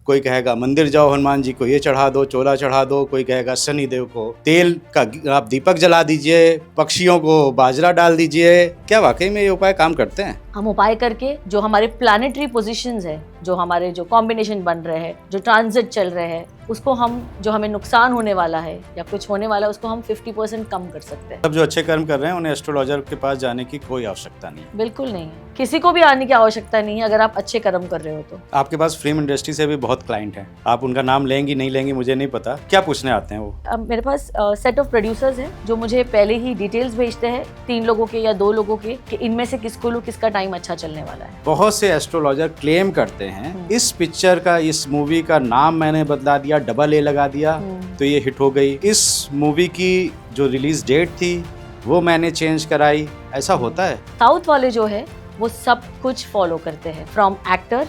कोई कहेगा मंदिर जाओ हनुमान जी को ये चढ़ा दो, चोला चढ़ा दो, कोई कहेगा शनि देव को तेल का आप दीपक जला दीजिए, पक्षियों को बाजरा डाल दीजिए। क्या वाकई में ये उपाय काम करते हैं? हम उपाय करके जो हमारे प्लैनेटरी पोजीशंस है, जो हमारे जो कॉम्बिनेशन बन रहे हैं, जो ट्रांजिट चल रहे हैं, उसको हम जो हमें नुकसान होने वाला है या कुछ होने वाला है उसको हम 50% कम कर सकते हैं। अब जो अच्छे कर्म कर रहे हैं उन्हें एस्ट्रोलॉजर के पास जाने की कोई आवश्यकता नहीं है। बिल्कुल नहीं है, किसी को भी आने की आवश्यकता नहीं है अगर आप अच्छे कर्म कर रहे हो तो। आपके पास फिल्म इंडस्ट्री से भी बहुत क्लाइंट हैं, आप उनका नाम लेंगी नहीं लेंगी मुझे नहीं पता, क्या पूछने आते हैं वो? अब मेरे पास सेट ऑफ प्रोड्यूसर्स हैं जो मुझे पहले ही डिटेल्स भेजते हैं 3 लोगों के या 2 लोगों के कि इनमें से किसको लूं, किसका टाइम अच्छा चलने वाला है। बहुत से एस्ट्रोलॉजर क्लेम करते हैं इस पिक्चर का, इस मूवी का नाम मैंने बदला दिया, डबल ए लगा दिया तो ये हिट हो गई। इस मूवी की जो रिलीज डेट थी वो मैंने चेंज कराई, ऐसा होता है? साउथ वाले जो है वो सब कुछ फॉलो करते हैं, फ्रॉम एक्टर,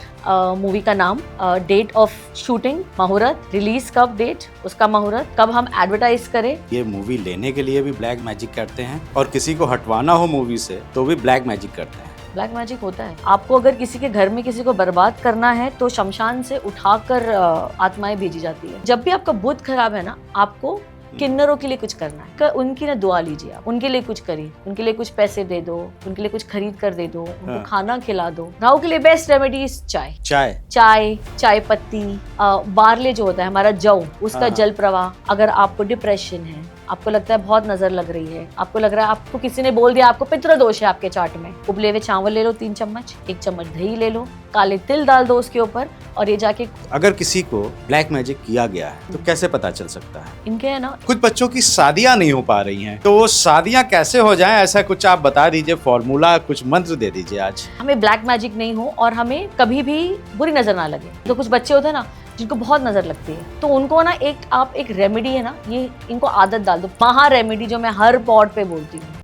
मूवी का नाम, डेट ऑफ शूटिंग, मुहूर्त, रिलीज कब डेट, उसका मुहूर्त, कब हम एडवर्टाइज करें। ये मूवी लेने के लिए भी ब्लैक मैजिक करते हैं और किसी को हटवाना हो मूवी से तो भी ब्लैक मैजिक करते हैं। ब्लैक मैजिक होता है। आपको अगर किसी के घर में किसी को बर्बाद करना है तो शमशान से उठाकर आत्माएं भेजी जाती है। जब भी आपका बुध खराब है ना, आपको किन्नरों के लिए कुछ करना है, उनकी ना दुआ लीजिए, आप उनके लिए कुछ करिए, उनके लिए कुछ पैसे दे दो, उनके लिए कुछ खरीद कर दे दो, उनको खाना खिला दो। राहु के लिए बेस्ट रेमेडी चाय, चाय चाय चाय पत्ती, बार्ले जो होता है हमारा जौ, उसका जल प्रवाह। अगर आपको डिप्रेशन है, आपको लगता है बहुत नजर लग रही है, आपको लग रहा है आपको किसी ने बोल दिया आपको पितृ दोष है आपके चार्ट में, उबले हुए चावल ले लो 3 चम्मच, 1 चम्मच दही ले लो, काले तिल डाल दो उसके ऊपर और ये जाके। अगर किसी को ब्लैक मैजिक किया गया है तो कैसे पता चल सकता है? इनके है ना, कुछ बच्चों की शादियां नहीं हो पा रही हैं, तो वो शादियां कैसे हो जाएं, ऐसा कुछ आप बता दीजिए, फॉर्मूला कुछ मंत्र दे दीजिए आज। हमें ब्लैक मैजिक नहीं हो और हमें कभी भी बुरी नजर ना लगे। तो कुछ बच्चे होते हैं ना जिनको बहुत नजर लगती है, तो उनको ना एक रेमेडी है ना, ये इनको आदत डाल दो, महा रेमेडी जो मैं हर पॉड पे बोलती हूँ।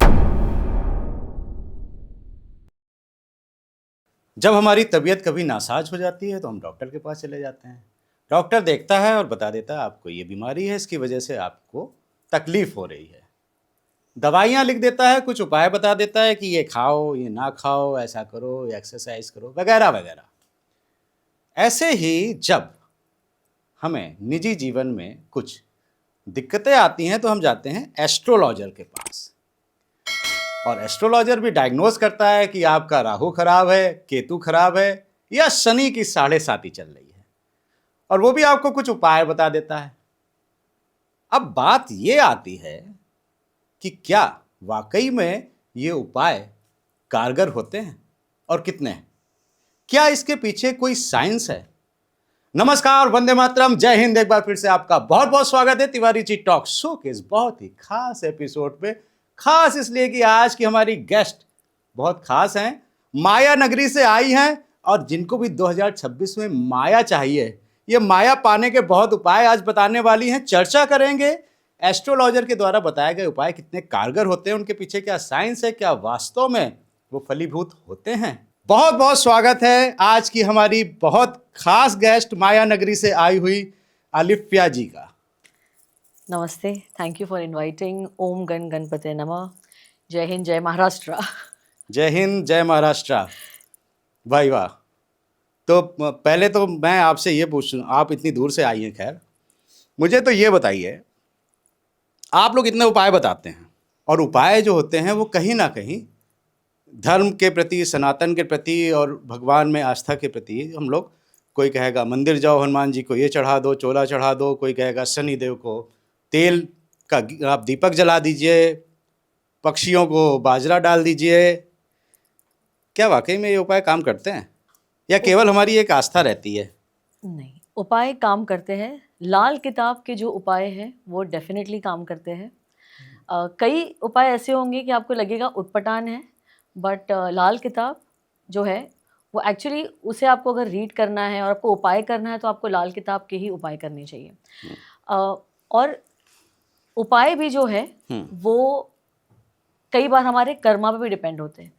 जब हमारी तबीयत कभी नासाज हो जाती है तो हम डॉक्टर के पास चले जाते हैं। डॉक्टर देखता है और बता देता है आपको ये बीमारी है, इसकी वजह से आपको तकलीफ हो रही है। दवाइयाँ लिख देता है, कुछ उपाय बता देता है कि ये खाओ, ये ना खाओ, ऐसा करो, एक्सरसाइज करो, वगैरह वगैरह। ऐसे ही जब हमें निजी जीवन में कुछ दिक्कतें आती हैं तो हम जाते हैं एस्ट्रोलॉजर के पास, और एस्ट्रोलॉजर भी डायग्नोज करता है कि आपका राहु खराब है, केतु खराब है या शनि की 7.5 चल रही है, और वो भी आपको कुछ उपाय बता देता है। अब बात ये आती है कि क्या वाकई में ये उपाय कारगर होते हैं और कितने हैं? क्या इसके पीछे कोई साइंस है? नमस्कार, वंदे मातरम, जय हिंद। एक बार फिर से आपका बहुत बहुत स्वागत है तिवारी जी टॉक शो के इस बहुत ही खास एपिसोड पे। खास इसलिए कि आज की हमारी गेस्ट बहुत खास हैं, माया नगरी से आई हैं, और जिनको भी 2026 में माया चाहिए, ये माया पाने के बहुत उपाय आज बताने वाली हैं। चर्चा करेंगे एस्ट्रोलॉजर के द्वारा बताए गए उपाय कितने कारगर होते हैं, उनके पीछे क्या साइंस है, क्या वास्तव में वो फलीभूत होते हैं। बहुत बहुत स्वागत है आज की हमारी बहुत खास गेस्ट माया नगरी से आई हुई आलिफ्या जी का। नमस्ते, थैंक यू फॉर इनवाइटिंग। ओम गण गणपते नमः। जय हिंद, जय महाराष्ट्र। जय हिंद, जय महाराष्ट्र। भाई वाह। तो पहले तो मैं आपसे ये पूछूं, आप इतनी दूर से आई हैं, खैर मुझे तो ये बताइए, आप लोग इतने उपाय बताते हैं और उपाय जो होते हैं वो कहीं ना कहीं धर्म के प्रति, सनातन के प्रति और भगवान में आस्था के प्रति हम लोग, कोई कहेगा मंदिर जाओ हनुमान जी को ये चढ़ा दो, चोला चढ़ा दो, कोई कहेगा शनि देव को तेल का आप दीपक जला दीजिए, पक्षियों को बाजरा डाल दीजिए। क्या वाकई में ये उपाय काम करते हैं या केवल हमारी एक आस्था रहती है? नहीं, उपाय काम करते हैं। लाल किताब के जो उपाय हैं वो डेफिनेटली काम करते हैं। कई उपाय ऐसे होंगे कि आपको लगेगा उटपटांग है, बट लाल किताब जो है वो एक्चुअली, उसे आपको अगर रीड करना है और आपको उपाय करना है तो आपको लाल किताब के ही उपाय करने चाहिए। और उपाय भी जो है वो कई बार हमारे कर्मा पे भी डिपेंड होते हैं।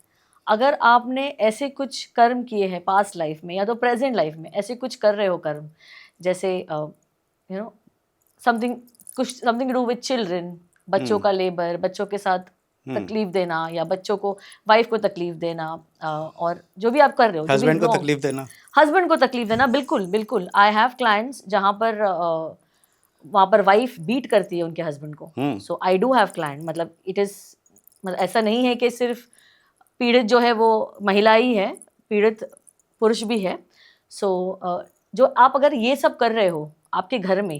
अगर आपने ऐसे कुछ कर्म किए हैं पास्ट लाइफ में या तो प्रेजेंट लाइफ में, ऐसे कुछ कर रहे हो कर्म, जैसे you know something to do with children, बच्चों का लेबर, बच्चों के साथ तकलीफ देना या बच्चों को, वाइफ को तकलीफ देना, और जो भी आप कर रहे हो, हस्बैंड को तकलीफ देना, हस्बैंड को तकलीफ देना, बिल्कुल बिल्कुल। आई हैव क्लाइंट्स जहाँ पर वहाँ पर वाइफ बीट करती है उनके हस्बैंड को। सो आई डू हैव क्लाइंट, मतलब इट इज़, मतलब ऐसा नहीं है कि सिर्फ पीड़ित जो है वो महिला ही है, पीड़ित पुरुष भी है। सो जो आप अगर ये सब कर रहे हो आपके घर में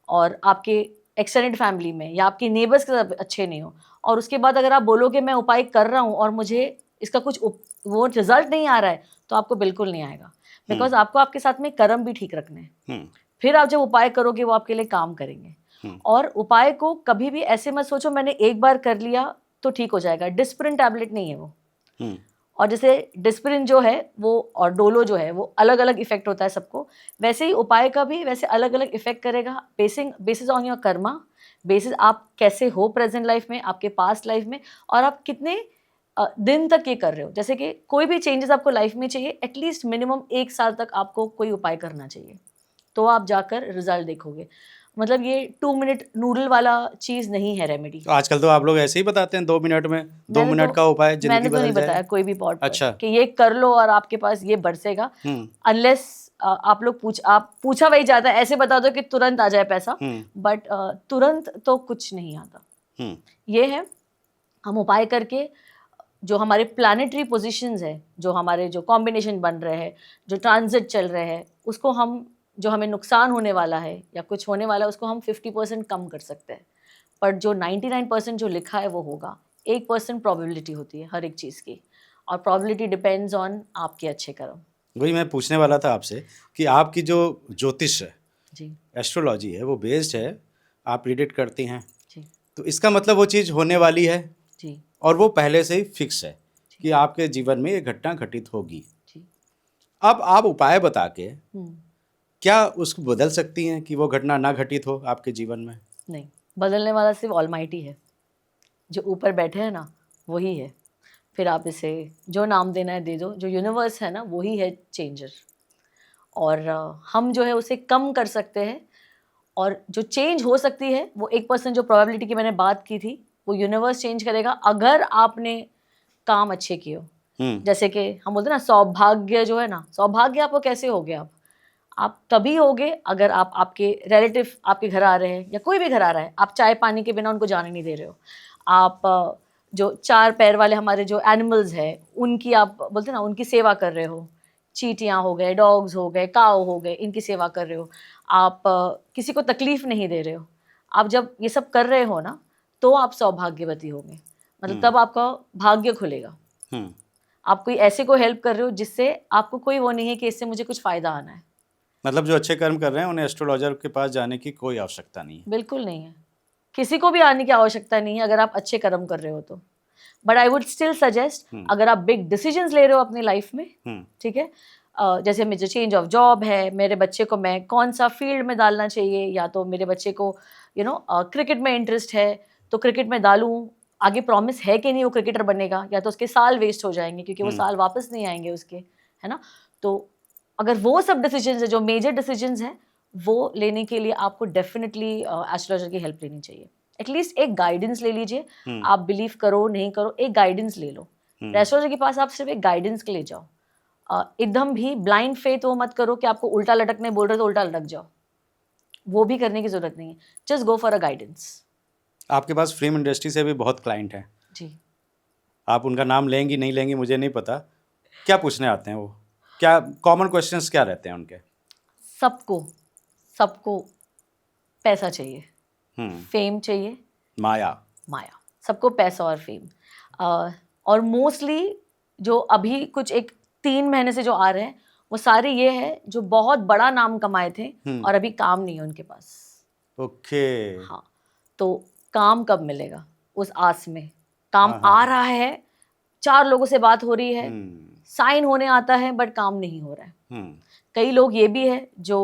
और आपके एक्सटेंडेड फैमिली में या आपके नेबर्स के साथ अच्छे नहीं हो, और उसके बाद अगर आप बोलो कि मैं उपाय कर रहा हूँ और मुझे इसका कुछ वो रिजल्ट नहीं आ रहा है, तो आपको बिल्कुल नहीं आएगा। बिकॉज आपको आपके साथ में कर्म भी ठीक रखने हैं। फिर आप जब उपाय करोगे वो आपके लिए काम करेंगे। और उपाय को कभी भी ऐसे मत सोचो मैंने एक बार कर लिया तो ठीक हो जाएगा। डिस्प्रिन टैबलेट नहीं है वो। और जैसे डिस्प्रिन जो है वो और डोलो जो है वो अलग अलग इफेक्ट होता है सबको, वैसे ही उपाय का भी वैसे अलग अलग इफेक्ट करेगा basis on your Karma, basis आप कैसे हो प्रेजेंट लाइफ में, आपके पास्ट लाइफ में, और आप कितने दिन तक ये कर रहे हो। जैसे कि कोई भी चेंजेस आपको लाइफ में चाहिए, एटलीस्ट मिनिमम 1 साल तक आपको कोई उपाय करना चाहिए, तो आप जाकर रिजल्ट देखोगे। मतलब ये 2 मिनट नूडल वाला चीज़ नहीं है रेमेडी। तो आजकल तो आप लोग ऐसे ही बताते हैं 2 मिनट में 2 मिनट का उपाय जिंदगी मैंने तो बदल नहीं जाए। बताया कोई भी पॉड पर अच्छा। कि ये कर लो और आपके पास ये बरसेगा, अनलेस आप लोग पूछा वही जाता है। ऐसे बता दो कि तुरंत आ जाए पैसा, बट तुरंत तो कुछ नहीं आता। ये है हम उपाय करके जो हमारे प्लानिटरी पोजीशंस है, जो हमारे जो कॉम्बिनेशन बन रहे हैं, जो ट्रांजिट चल रहे हैं, उसको हम जो हमें नुकसान होने वाला है या कुछ होने वाला है उसको हम 50% कम कर सकते हैं। पर जो 99% जो लिखा है वो होगा। 1% प्रोबेबिलिटी होती है हर एक चीज़ की, और प्रोबेबिलिटी डिपेंड्स ऑन आपके अच्छे कर्म। वही मैं पूछने वाला था आपसे कि आपकी जो ज्योतिष है जी, एस्ट्रोलॉजी है वो बेस्ड है, आप प्रिडिक्ट करती हैं, जी, तो इसका मतलब वो चीज़ होने वाली है जी, और वो पहले से ही फिक्स है कि आपके जीवन में ये घटना घटित होगी। जी। अब आप उपाय बता के क्या उसको बदल सकती हैं कि वो घटना ना घटित हो आपके जीवन में? नहीं, बदलने वाला सिर्फ ऑलमाइटी है, जो ऊपर बैठे हैं ना वही है। फिर आप इसे जो नाम देना है दे दो, जो यूनिवर्स है ना वही है चेंजर। और हम जो है उसे कम कर सकते हैं, और जो चेंज हो सकती है वो 1% जो प्रोबेबिलिटी की मैंने बात की थी वो यूनिवर्स चेंज करेगा अगर आपने काम अच्छे किए हो। जैसे कि हम बोलते हैं ना सौभाग्य जो है ना, सौभाग्य आपको कैसे हो गया? आप तभी होगे अगर आप आपके रिलेटिव आपके घर आ रहे हैं या कोई भी घर आ रहा है, आप चाय पानी के बिना उनको जाने नहीं दे रहे हो। आप जो 4 पैर वाले हमारे जो एनिमल्स हैं उनकी आप बोलते हैं ना उनकी सेवा कर रहे हो। चींटियाँ हो गए, डॉग्स हो गए, काऊ हो गए, इनकी सेवा कर रहे हो। आप किसी को तकलीफ नहीं दे रहे हो। आप जब ये सब कर रहे हो ना तो आप सौभाग्यवती होंगे, मतलब तब आपका भाग्य खुलेगा। आप कोई ऐसे को हेल्प कर रहे हो जिससे आपको कोई वो नहीं है कि इससे मुझे कुछ फ़ायदा आना है। मतलब जो अच्छे कर्म कर रहे हैं उन्हें एस्ट्रोलॉजर के पास जाने की कोई आवश्यकता नहीं है। बिल्कुल नहीं है, किसी को भी आने की आवश्यकता नहीं है अगर आप अच्छे कर्म कर रहे हो तो। But I would still suggest, अगर आप बिग डिसीजंस ले रहे हो अपनी लाइफ में, ठीक है, जैसे मुझे चेंज ऑफ जॉब है, मेरे बच्चे को मैं कौन सा फील्ड में डालना चाहिए, या तो मेरे बच्चे को क्रिकेट में इंटरेस्ट है तो क्रिकेट में डालूं, आगे प्रॉमिस है कि नहीं वो क्रिकेटर बनेगा, या तो उसके साल वेस्ट हो जाएंगे क्योंकि वो साल वापस नहीं आएंगे उसके, है ना। तो अगर वो सब डिसीजंस है जो मेजर डिसीजंस हैं वो लेने के लिए आपको डेफिनेटली एस्ट्रोलॉजर की हेल्प लेनी चाहिए। एटलीस्ट एक गाइडेंस ले लीजिए। आप बिलीव करो नहीं करो, एक गाइडेंस ले लो। एस्ट्रोलॉजर के पास आप सिर्फ एक गाइडेंस के लिए जाओ। एकदम भी ब्लाइंड फेथ वो मत करो कि आपको उल्टा लटकने बोल रहे तो उल्टा लटक जाओ, वो भी करने की जरूरत नहीं है। Just go for a guidance. आपके पास फिल्म इंडस्ट्री से भी बहुत क्लाइंट हैं जी, आप उनका नाम लेंगी नहीं लेंगी मुझे नहीं पता, क्या पूछने आते हैं वो, क्या कॉमन क्वेश्चंस क्या रहते हैं उनके? सबको पैसा चाहिए, फेम चाहिए, माया सबको पैसा और फेम। और मोस्टली जो अभी कुछ एक 3 महीने से जो आ रहे हैं वो सारे ये है जो बहुत बड़ा नाम कमाए थे और अभी काम नहीं है उनके पास। ओके। हाँ, तो काम कब मिलेगा उस आस में? काम आ रहा है, 4 लोगों से बात हो रही है, साइन होने आता है, बट काम नहीं हो रहा है। कई लोग ये भी है जो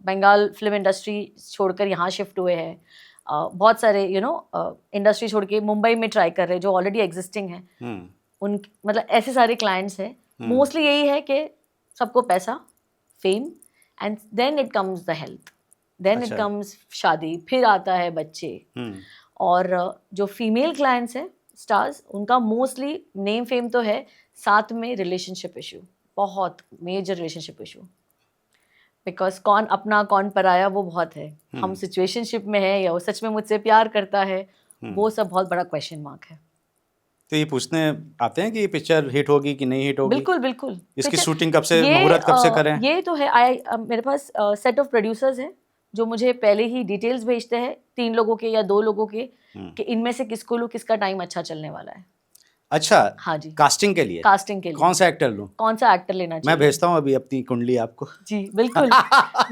बंगाल फिल्म इंडस्ट्री छोड़कर यहाँ शिफ्ट हुए हैं। बहुत सारे इंडस्ट्री छोड़ के मुंबई में ट्राई कर रहे हैं जो ऑलरेडी एग्जिस्टिंग है। उन मतलब ऐसे सारे क्लाइंट्स हैं। मोस्टली यही है कि सबको पैसा, fame, and then it comes the health, then it comes शादी, फिर आता है बच्चे। और जो फीमेल क्लाइंट्स हैं स्टार्स, उनका मोस्टली नेम फेम तो है, साथ में रिलेशनशिप इशू, बहुत मेजर रिलेशनशिप इशू। बिकॉज कौन अपना कौन पराया वो बहुत है, हम सिचुएशनशिप में है या वो सच में मुझसे प्यार करता है, वो सब बहुत बड़ा क्वेश्चन मार्क है। तो ये पूछने आते हैं कि ये पिक्चर हिट होगी कि नहीं हिट होगी? बिल्कुल बिल्कुल। इसकी पिक्चर- शूटिंग कब से, ये मुहूर्त कब से करें? ये तो है, मेरे पास सेट ऑफ प्रोड्यूसर्स हैं जो मुझे पहले ही डिटेल्स भेजते हैं 3 लोगों के या 2 लोगों के, कि इनमें से किसको लूँ, किसका टाइम अच्छा चलने वाला है। अच्छा, हाँ जी, कास्टिंग के लिए? कास्टिंग के लिए कौन सा एक्टर लूं? कौन सा एक्टर लेना चाहिए। मैं भेजता हूँ अभी अपनी कुंडली आपको। जी बिल्कुल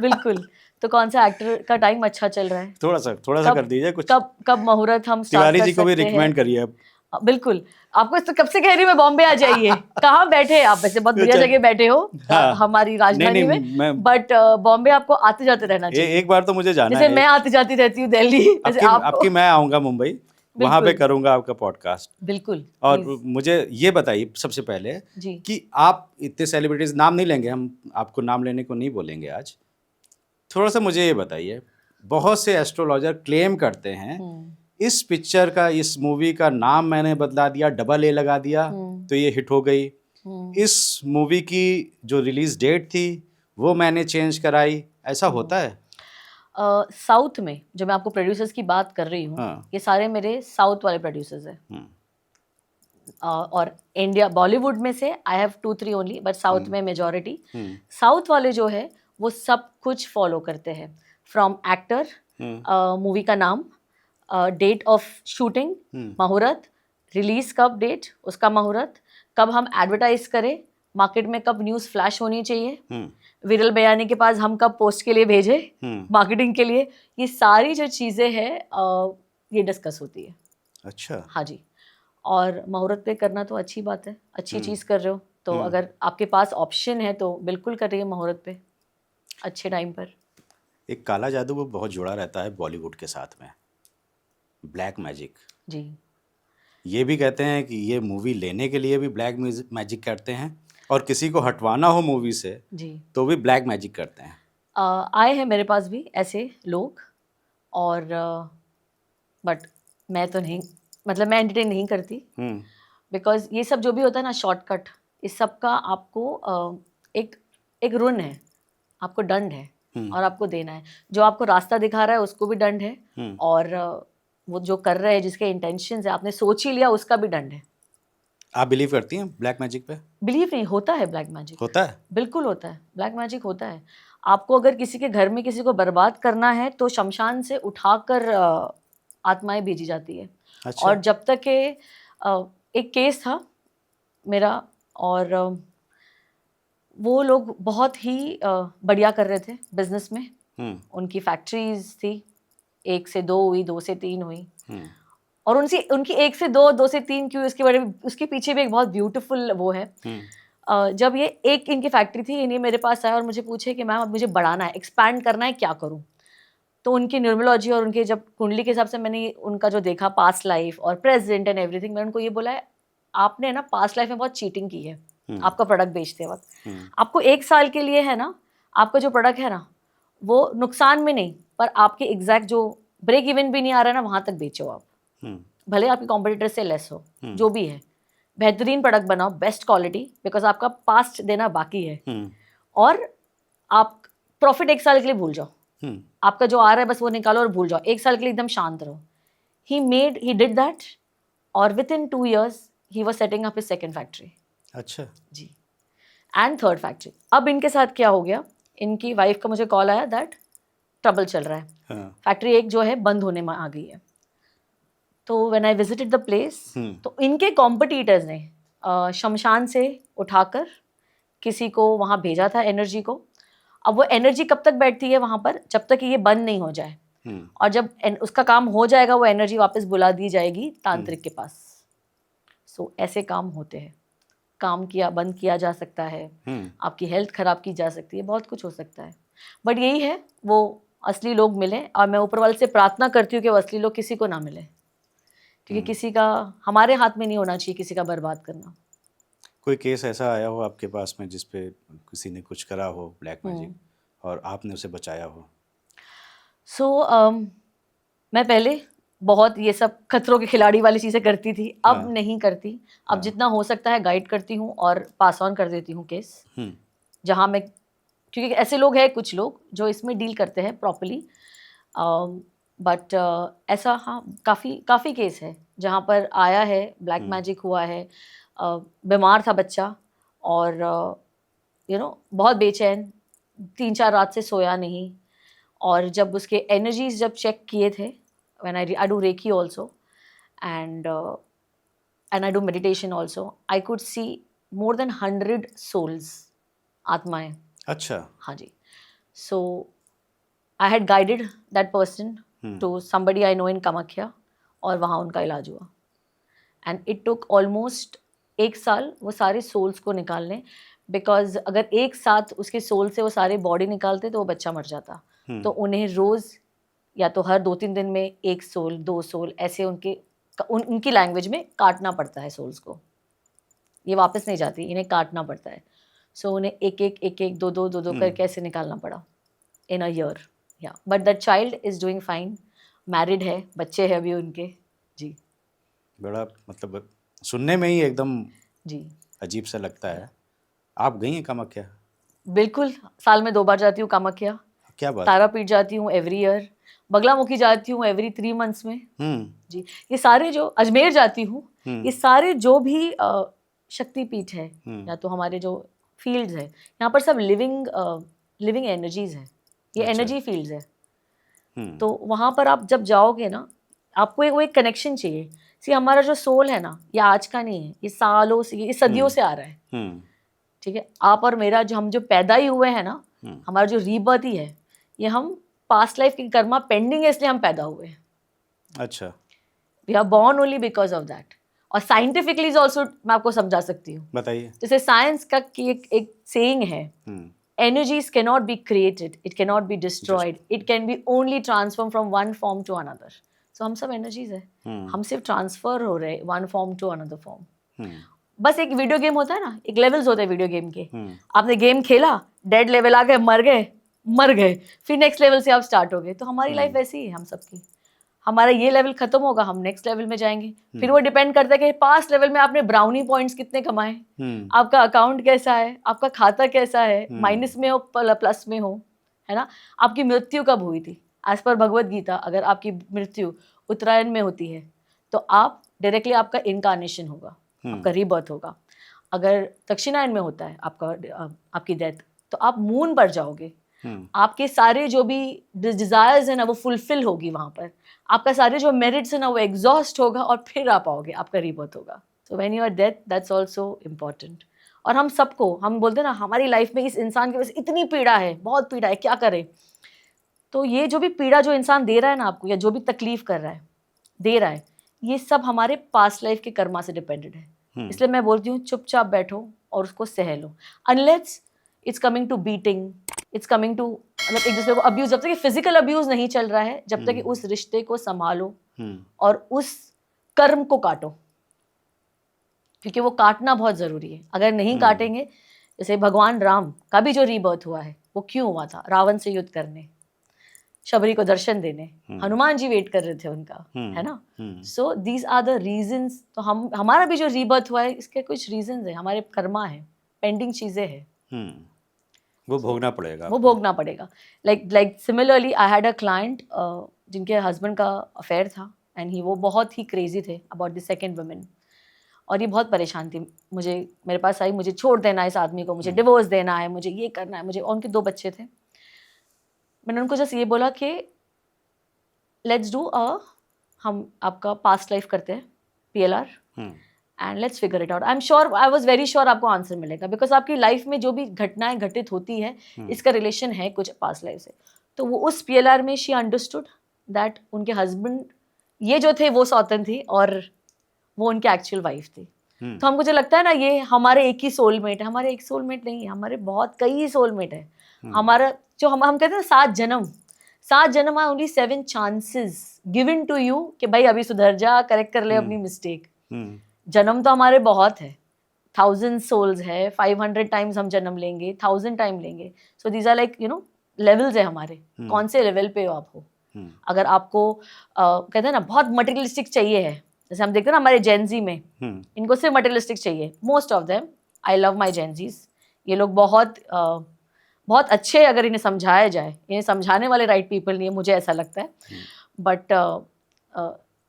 बिल्कुल। तो कौन सा एक्टर का टाइम अच्छा चल रहा है, थोड़ा सा कब कर दीजिए कुछ। कब मुहूर्त हम स्टार्ट तिवारी कर जी को भी सकते हैं। रिकमेंड करिए अब। बिल्कुल, आपको तो कब से कह रही हूँ मैं, बॉम्बे आ जाइए। कहाँ बैठे हैं आप, वैसे बहुत बढ़िया जगह बैठे हो, हाँ। हमारी राजधानी नहीं, में, बट बॉम्बे आपको आते जाते रहना चाहिए। एक बार तो मुझे जाना जैसे है। मैं आती जाती रहती हूँ दिल्ली, वैसे आपको। आपकी मैं आऊंगा मुंबई, वहां पे बिल्कुल। करूंगा आपका पॉडकास्ट। बिल्कुल। और please। मुझे ये बताइए सबसे पहले जी। कि आप इतने सेलिब्रिटीज, नाम नहीं लेंगे हम, आपको नाम लेने को नहीं बोलेंगे आज। थोड़ा सा मुझे ये बताइए, बहुत से एस्ट्रोलॉजर क्लेम करते हैं इस पिक्चर का, इस मूवी का नाम मैंने बदला दिया, डबल ए लगा दिया तो ये हिट हो गई। इस मूवी की जो रिलीज डेट थी वो मैंने चेंज कराई, ऐसा होता है? साउथ में जो मैं आपको प्रोड्यूसर्स की बात कर रही हूँ, हाँ। ये सारे मेरे साउथ वाले प्रोड्यूसर्स हैं। और इंडिया बॉलीवुड में से I have 2-3 only, but south में मेजॉरिटी। साउथ वाले जो है वो सब कुछ फॉलो करते हैं, फ्रॉम एक्टर, मूवी का नाम, डेट ऑफ शूटिंग, मुहूर्त, रिलीज कब डेट उसका मुहूर्त, कब हम एडवर्टाइज करें, मार्केट में कब न्यूज़ फ्लैश होनी चाहिए, विरल बयानी के पास हम कब पोस्ट के लिए भेजें मार्केटिंग के लिए, ये सारी जो चीज़ें हैं ये डिस्कस होती है। अच्छा। हाँ जी। और मुहूर्त पे करना तो अच्छी बात है, अच्छी चीज़ कर रहे हो तो अगर आपके पास ऑप्शन है तो बिल्कुल करिए मुहूर्त पे अच्छे टाइम पर। एक काला जादू वो बहुत जुड़ा रहता है बॉलीवुड के साथ में, ब्लैक मैजिक। जी। ये भी कहते हैं कि ये मूवी लेने के लिए भी ब्लैक मैजिक करते हैं, और किसी को हटवाना हो मूवी से जी। तो भी ब्लैक मैजिक करते हैं। आए हैं मेरे पास भी ऐसे लोग, और बट मैं तो नहीं, मतलब मैं एंटरटेन नहीं करती, बिकॉज ये सब जो भी होता है ना शॉर्टकट, इस सब का आपको एक रुन है, आपको दंड है और आपको देना है। जो आपको रास्ता दिखा रहा है उसको भी दंड है, और वो जो कर रहे हैं जिसके इंटेंशन है आपने सोच ही लिया उसका भी दंड है। आप बिलीव करती हैं ब्लैक मैजिक पे? बिलीव नहीं होता है, ब्लैक मैजिक होता है, बिल्कुल होता है, ब्लैक मैजिक होता है। आपको अगर किसी के घर में किसी को बर्बाद करना है तो शमशान से उठाकर आत्माएं भेजी जाती है। अच्छा। और जब तक के एक केस था मेरा, और वो लोग बहुत ही बढ़िया कर रहे थे बिजनेस में, उनकी फैक्ट्रीज थी, 1 से 2 हुई, 2 से 3 हुई, और उनकी 1 से 2, 2 से 3 क्यों, इसके बारे में उसके पीछे भी एक बहुत ब्यूटीफुल वो है। जब ये एक इनकी फैक्ट्री थी, इन्हें मेरे पास आया और मुझे पूछे कि मैम अब मुझे बढ़ाना है, एक्सपैंड करना है, क्या करूं? तो उनकी न्यूमरोलॉजी और उनके जब कुंडली के हिसाब से मैंने उनका जो देखा पास्ट लाइफ और प्रेजेंट एंड एवरीथिंग, मैंने उनको ये बोला है आपने ना पास्ट लाइफ में बहुत चीटिंग की है आपका प्रोडक्ट बेचते वक्त। आपको 1 साल के लिए है ना, आपका जो प्रोडक्ट है ना वो नुकसान में नहीं, पर आपके एग्जैक्ट जो ब्रेक इवन भी नहीं आ रहा है ना, वहां तक बेचो आप, भले आपके कॉम्पिटिटर से लेस हो, जो भी है, बेहतरीन प्रोडक्ट बनाओ, बेस्ट क्वालिटी, बिकॉज आपका पास्ट देना बाकी है, और आप प्रॉफिट 1 साल के लिए भूल जाओ, आपका जो आ रहा है बस वो निकालो और भूल जाओ, 1 साल के लिए एकदम शांत रहो। ही डिड दैट, और with in 2 years he was setting up his second factory. अच्छा जी, एंड थर्ड फैक्ट्री। अब इनके साथ क्या हो गया, इनकी वाइफ का मुझे कॉल आया दैट ट्रबल चल रहा है, फैक्ट्री एक जो है बंद होने में आ गई है। तो when I visited the place, तो इनके कॉम्पिटिटर्स ने शमशान से उठाकर किसी को वहाँ भेजा था एनर्जी को। अब वो एनर्जी कब तक बैठती है वहाँ पर, जब तक ये बंद नहीं हो जाए, और जब उसका काम हो जाएगा वो एनर्जी वापस बुला दी जाएगी तांत्रिक के पास। सो ऐसे काम होते हैं, काम किया बंद किया जा सकता है, आपकी हेल्थ खराब की जा सकती है, बहुत कुछ हो सकता है, बट यही है वो असली लोग मिले, और मैं ऊपर वाले से प्रार्थना करती हूँ कि वो असली लोग किसी को ना मिले, क्योंकि किसी का हमारे हाथ में नहीं होना चाहिए किसी का बर्बाद करना। कोई केस ऐसा आया हो आपके पास में जिस पे किसी ने कुछ करा हो ब्लैक मैजिक और आपने उसे बचाया हो? सो मैं पहले बहुत ये सब खतरों के खिलाड़ी वाली चीज़ें करती थी, अब हाँ। नहीं करती। अब हाँ। जितना हो सकता है गाइड करती हूँ और पास ऑन कर देती हूँ केस, जहाँ मैं, क्योंकि ऐसे लोग हैं कुछ लोग जो इसमें डील करते हैं प्रॉपरली, बट ऐसा हाँ काफ़ी केस है जहाँ पर आया है, ब्लैक मैजिक हुआ है, बीमार था बच्चा और बहुत बेचैन, 3-4 रात से सोया नहीं, और जब उसके एनर्जीज जब चेक किए थे, when I do Reiki also, and I do meditation also, I could see more than 100 souls, आत्माएं। अच्छा। हाँ जी। So I had guided that person to somebody I know in Kamakya, और वहाँ उनका इलाज हुआ। And it took almost 1 साल वो सारे souls को निकालने, because अगर एक साथ उसके soul से वो सारे body निकालते तो वो बच्चा मर जाता। तो उन्हें रोज़ या तो हर 2-3 दिन में 1 सोल, 2 सोल, ऐसे उनकी लैंग्वेज में काटना पड़ता है सोल्स को। ये वापस नहीं जाती, इन्हें काटना पड़ता है। सो उन्हें एक-एक, 2-2 करके ऐसे निकालना पड़ा इन अ ईयर। या but that child is doing fine, married है, बच्चे हैं अभी उनके। जी। बड़ा मतलब सुनने में ही एकदम जी अजीब सा लगता है। आप गई हैं कामाख्या? बिल्कुल, साल में 2 बार जाती हूँ कामाख्या। क्या बात। तारापीठ जाती हूँ एवरी ईयर, बगलामुखी जाती हूँ एवरी 3 मंथ्स में। जी, ये सारे जो, अजमेर जाती हूँ, ये सारे जो भी शक्तिपीठ है या तो हमारे जो फील्ड्स है, यहाँ पर सब लिविंग एनर्जीज है, ये एनर्जी फील्ड्स है। तो वहाँ पर आप जब जाओगे ना, आपको वो एक कनेक्शन चाहिए। सी हमारा जो सोल है ना, ये आज का नहीं है, ये सालों से, ये सदियों से आ रहा है। ठीक है, आप और मेरा जो, हम जो पैदा ही हुए हैं ना, हमारा जो रीबर्थ ही है, ये हम पास्ट लाइफ की कर्मा पेंडिंग है, इसलिए हम पैदा हुए हैं। अच्छा। We are born only because of that. और साइंटिफिकली ऑल्सो मैं आपको समझा सकती हूँ, बताइए। जैसे साइंस का की एक सेइंग है, energies cannot be created, it cannot be destroyed, it can be only transformed from one form to another. So हम सब energies है, हम सिर्फ ट्रांसफर हो रहे one form to another form. बस एक वीडियो गेम होता है ना, एक लेवल्स होते हैं वीडियो गेम के। आपने गेम खेला, डेड लेवल आ गए, मर गए, फिर नेक्स्ट लेवल से आप स्टार्ट हो गए। तो हमारी लाइफ वैसी ही है हम सबकी। हमारा ये लेवल खत्म होगा, हम नेक्स्ट लेवल में जाएंगे। फिर वो डिपेंड करता है कि पास्ट लेवल में आपने ब्राउनी पॉइंट्स कितने कमाए, आपका अकाउंट कैसा है, आपका खाता कैसा है, माइनस में हो प्लस में हो, है ना। आपकी मृत्यु कब हुई थी? एज पर भगवत गीता, अगर आपकी मृत्यु उत्तरायण में होती है तो आप डायरेक्टली, आपका इनकारनेशन होगा, आपका रीबर्थ होगा। अगर दक्षिणायन में होता है आपकी डेथ, तो आप मून पर जाओगे, आपके सारे जो भी डिजायर्स है ना वो फुलफिल होगी वहां पर, आपका सारे जो मेरिट्स है ना वो एग्जॉस्ट होगा, और फिर आप आओगे, आपका रीबर्थ होगा। So when you are death, that's also important. और हम सबको, हम बोलते हैं ना हमारी लाइफ में इस इंसान की वजह से इतनी पीड़ा है, बहुत पीड़ा है, क्या करें। तो ये जो भी पीड़ा जो इंसान दे रहा है ना आपको, या जो भी तकलीफ कर रहा है, दे रहा है, ये सब हमारे पास्ट लाइफ के कर्मा से डिपेंडेड है। इसलिए मैं बोलती हूँ चुपचाप बैठो और उसको सह लो। Unless it's coming to beating, it's coming to, मतलब एक दूसरे को अब्यूज, जब तक फिजिकल अब्यूज नहीं चल रहा है, जब तक उस रिश्ते को संभालो और उस कर्म को काटो, क्योंकि वो काटना बहुत जरूरी है। अगर नहीं काटेंगे, जैसे भगवान राम का भी जो रीबर्थ हुआ है वो क्यों हुआ था? रावण से युद्ध करने, शबरी को दर्शन देने, हनुमान जी वेट कर रहे थे उनका, है ना। So these are the reasons. तो हमारा भी जो रीबर्थ हुआ है, इसके कुछ रीजंस है, हमारे कर्मा है, पेंडिंग चीजें हैं, वो भोगना पड़ेगा, वो भोगना पड़ेगा। Like similarly I had a client जिनके हस्बैंड का अफेयर था, एंड वो बहुत ही क्रेजी थे अबाउट द सेकंड वुमेन, और ये बहुत परेशान थी। मेरे पास आई, मुझे छोड़ देना है इस आदमी को, मुझे डिवोर्स देना है, मुझे ये करना है, मुझे। और उनके 2 बच्चे थे। मैंने उनको जस्ट ये बोला कि लेट्स डू हम आपका पास्ट लाइफ करते हैं, PLR, and let's figure it out. I am sure, I was very sure आपको आंसर मिलेगा, बिकॉज आपकी लाइफ में जो भी घटनाएं घटित होती है, इसका रिलेशन है कुछ पास्ट लाइफ से। तो वो उस PLR में शी अंडरस्टूड दैट उनके हस्बैंड ये जो थे वो सौतन थी, और वो उनकी एक्चुअल वाइफ थी। तो हमको जो लगता है ना, ये हमारे एक ही सोलमेट है, हमारे एक सोलमेट नहीं है, हमारे बहुत कई सोलमेट है। हमारा जो हम कहते हैं ना 7 जन्म है, only 7 chances given to you कि भाई अभी सुधर जा, करेक्ट कर ले अपनी मिस्टेक। जन्म तो हमारे बहुत है, 1000 सोल्स है, 500 टाइम्स हम जन्म लेंगे, 1000 टाइम लेंगे। So these are like levels है हमारे, कौन से लेवल पे हो आप हो। अगर आपको कहते हैं ना बहुत मटेरियलिस्टिक चाहिए है, जैसे हम देखते हैं ना हमारे जेनजी में, इनको सिर्फ मटेरियलिस्टिक चाहिए, most of them. I love my Gen Zs, ये लोग बहुत अच्छे, अगर इन्हें समझाया जाए, इन्हें समझाने वाले राइट पीपल नहीं है, मुझे ऐसा लगता है। बट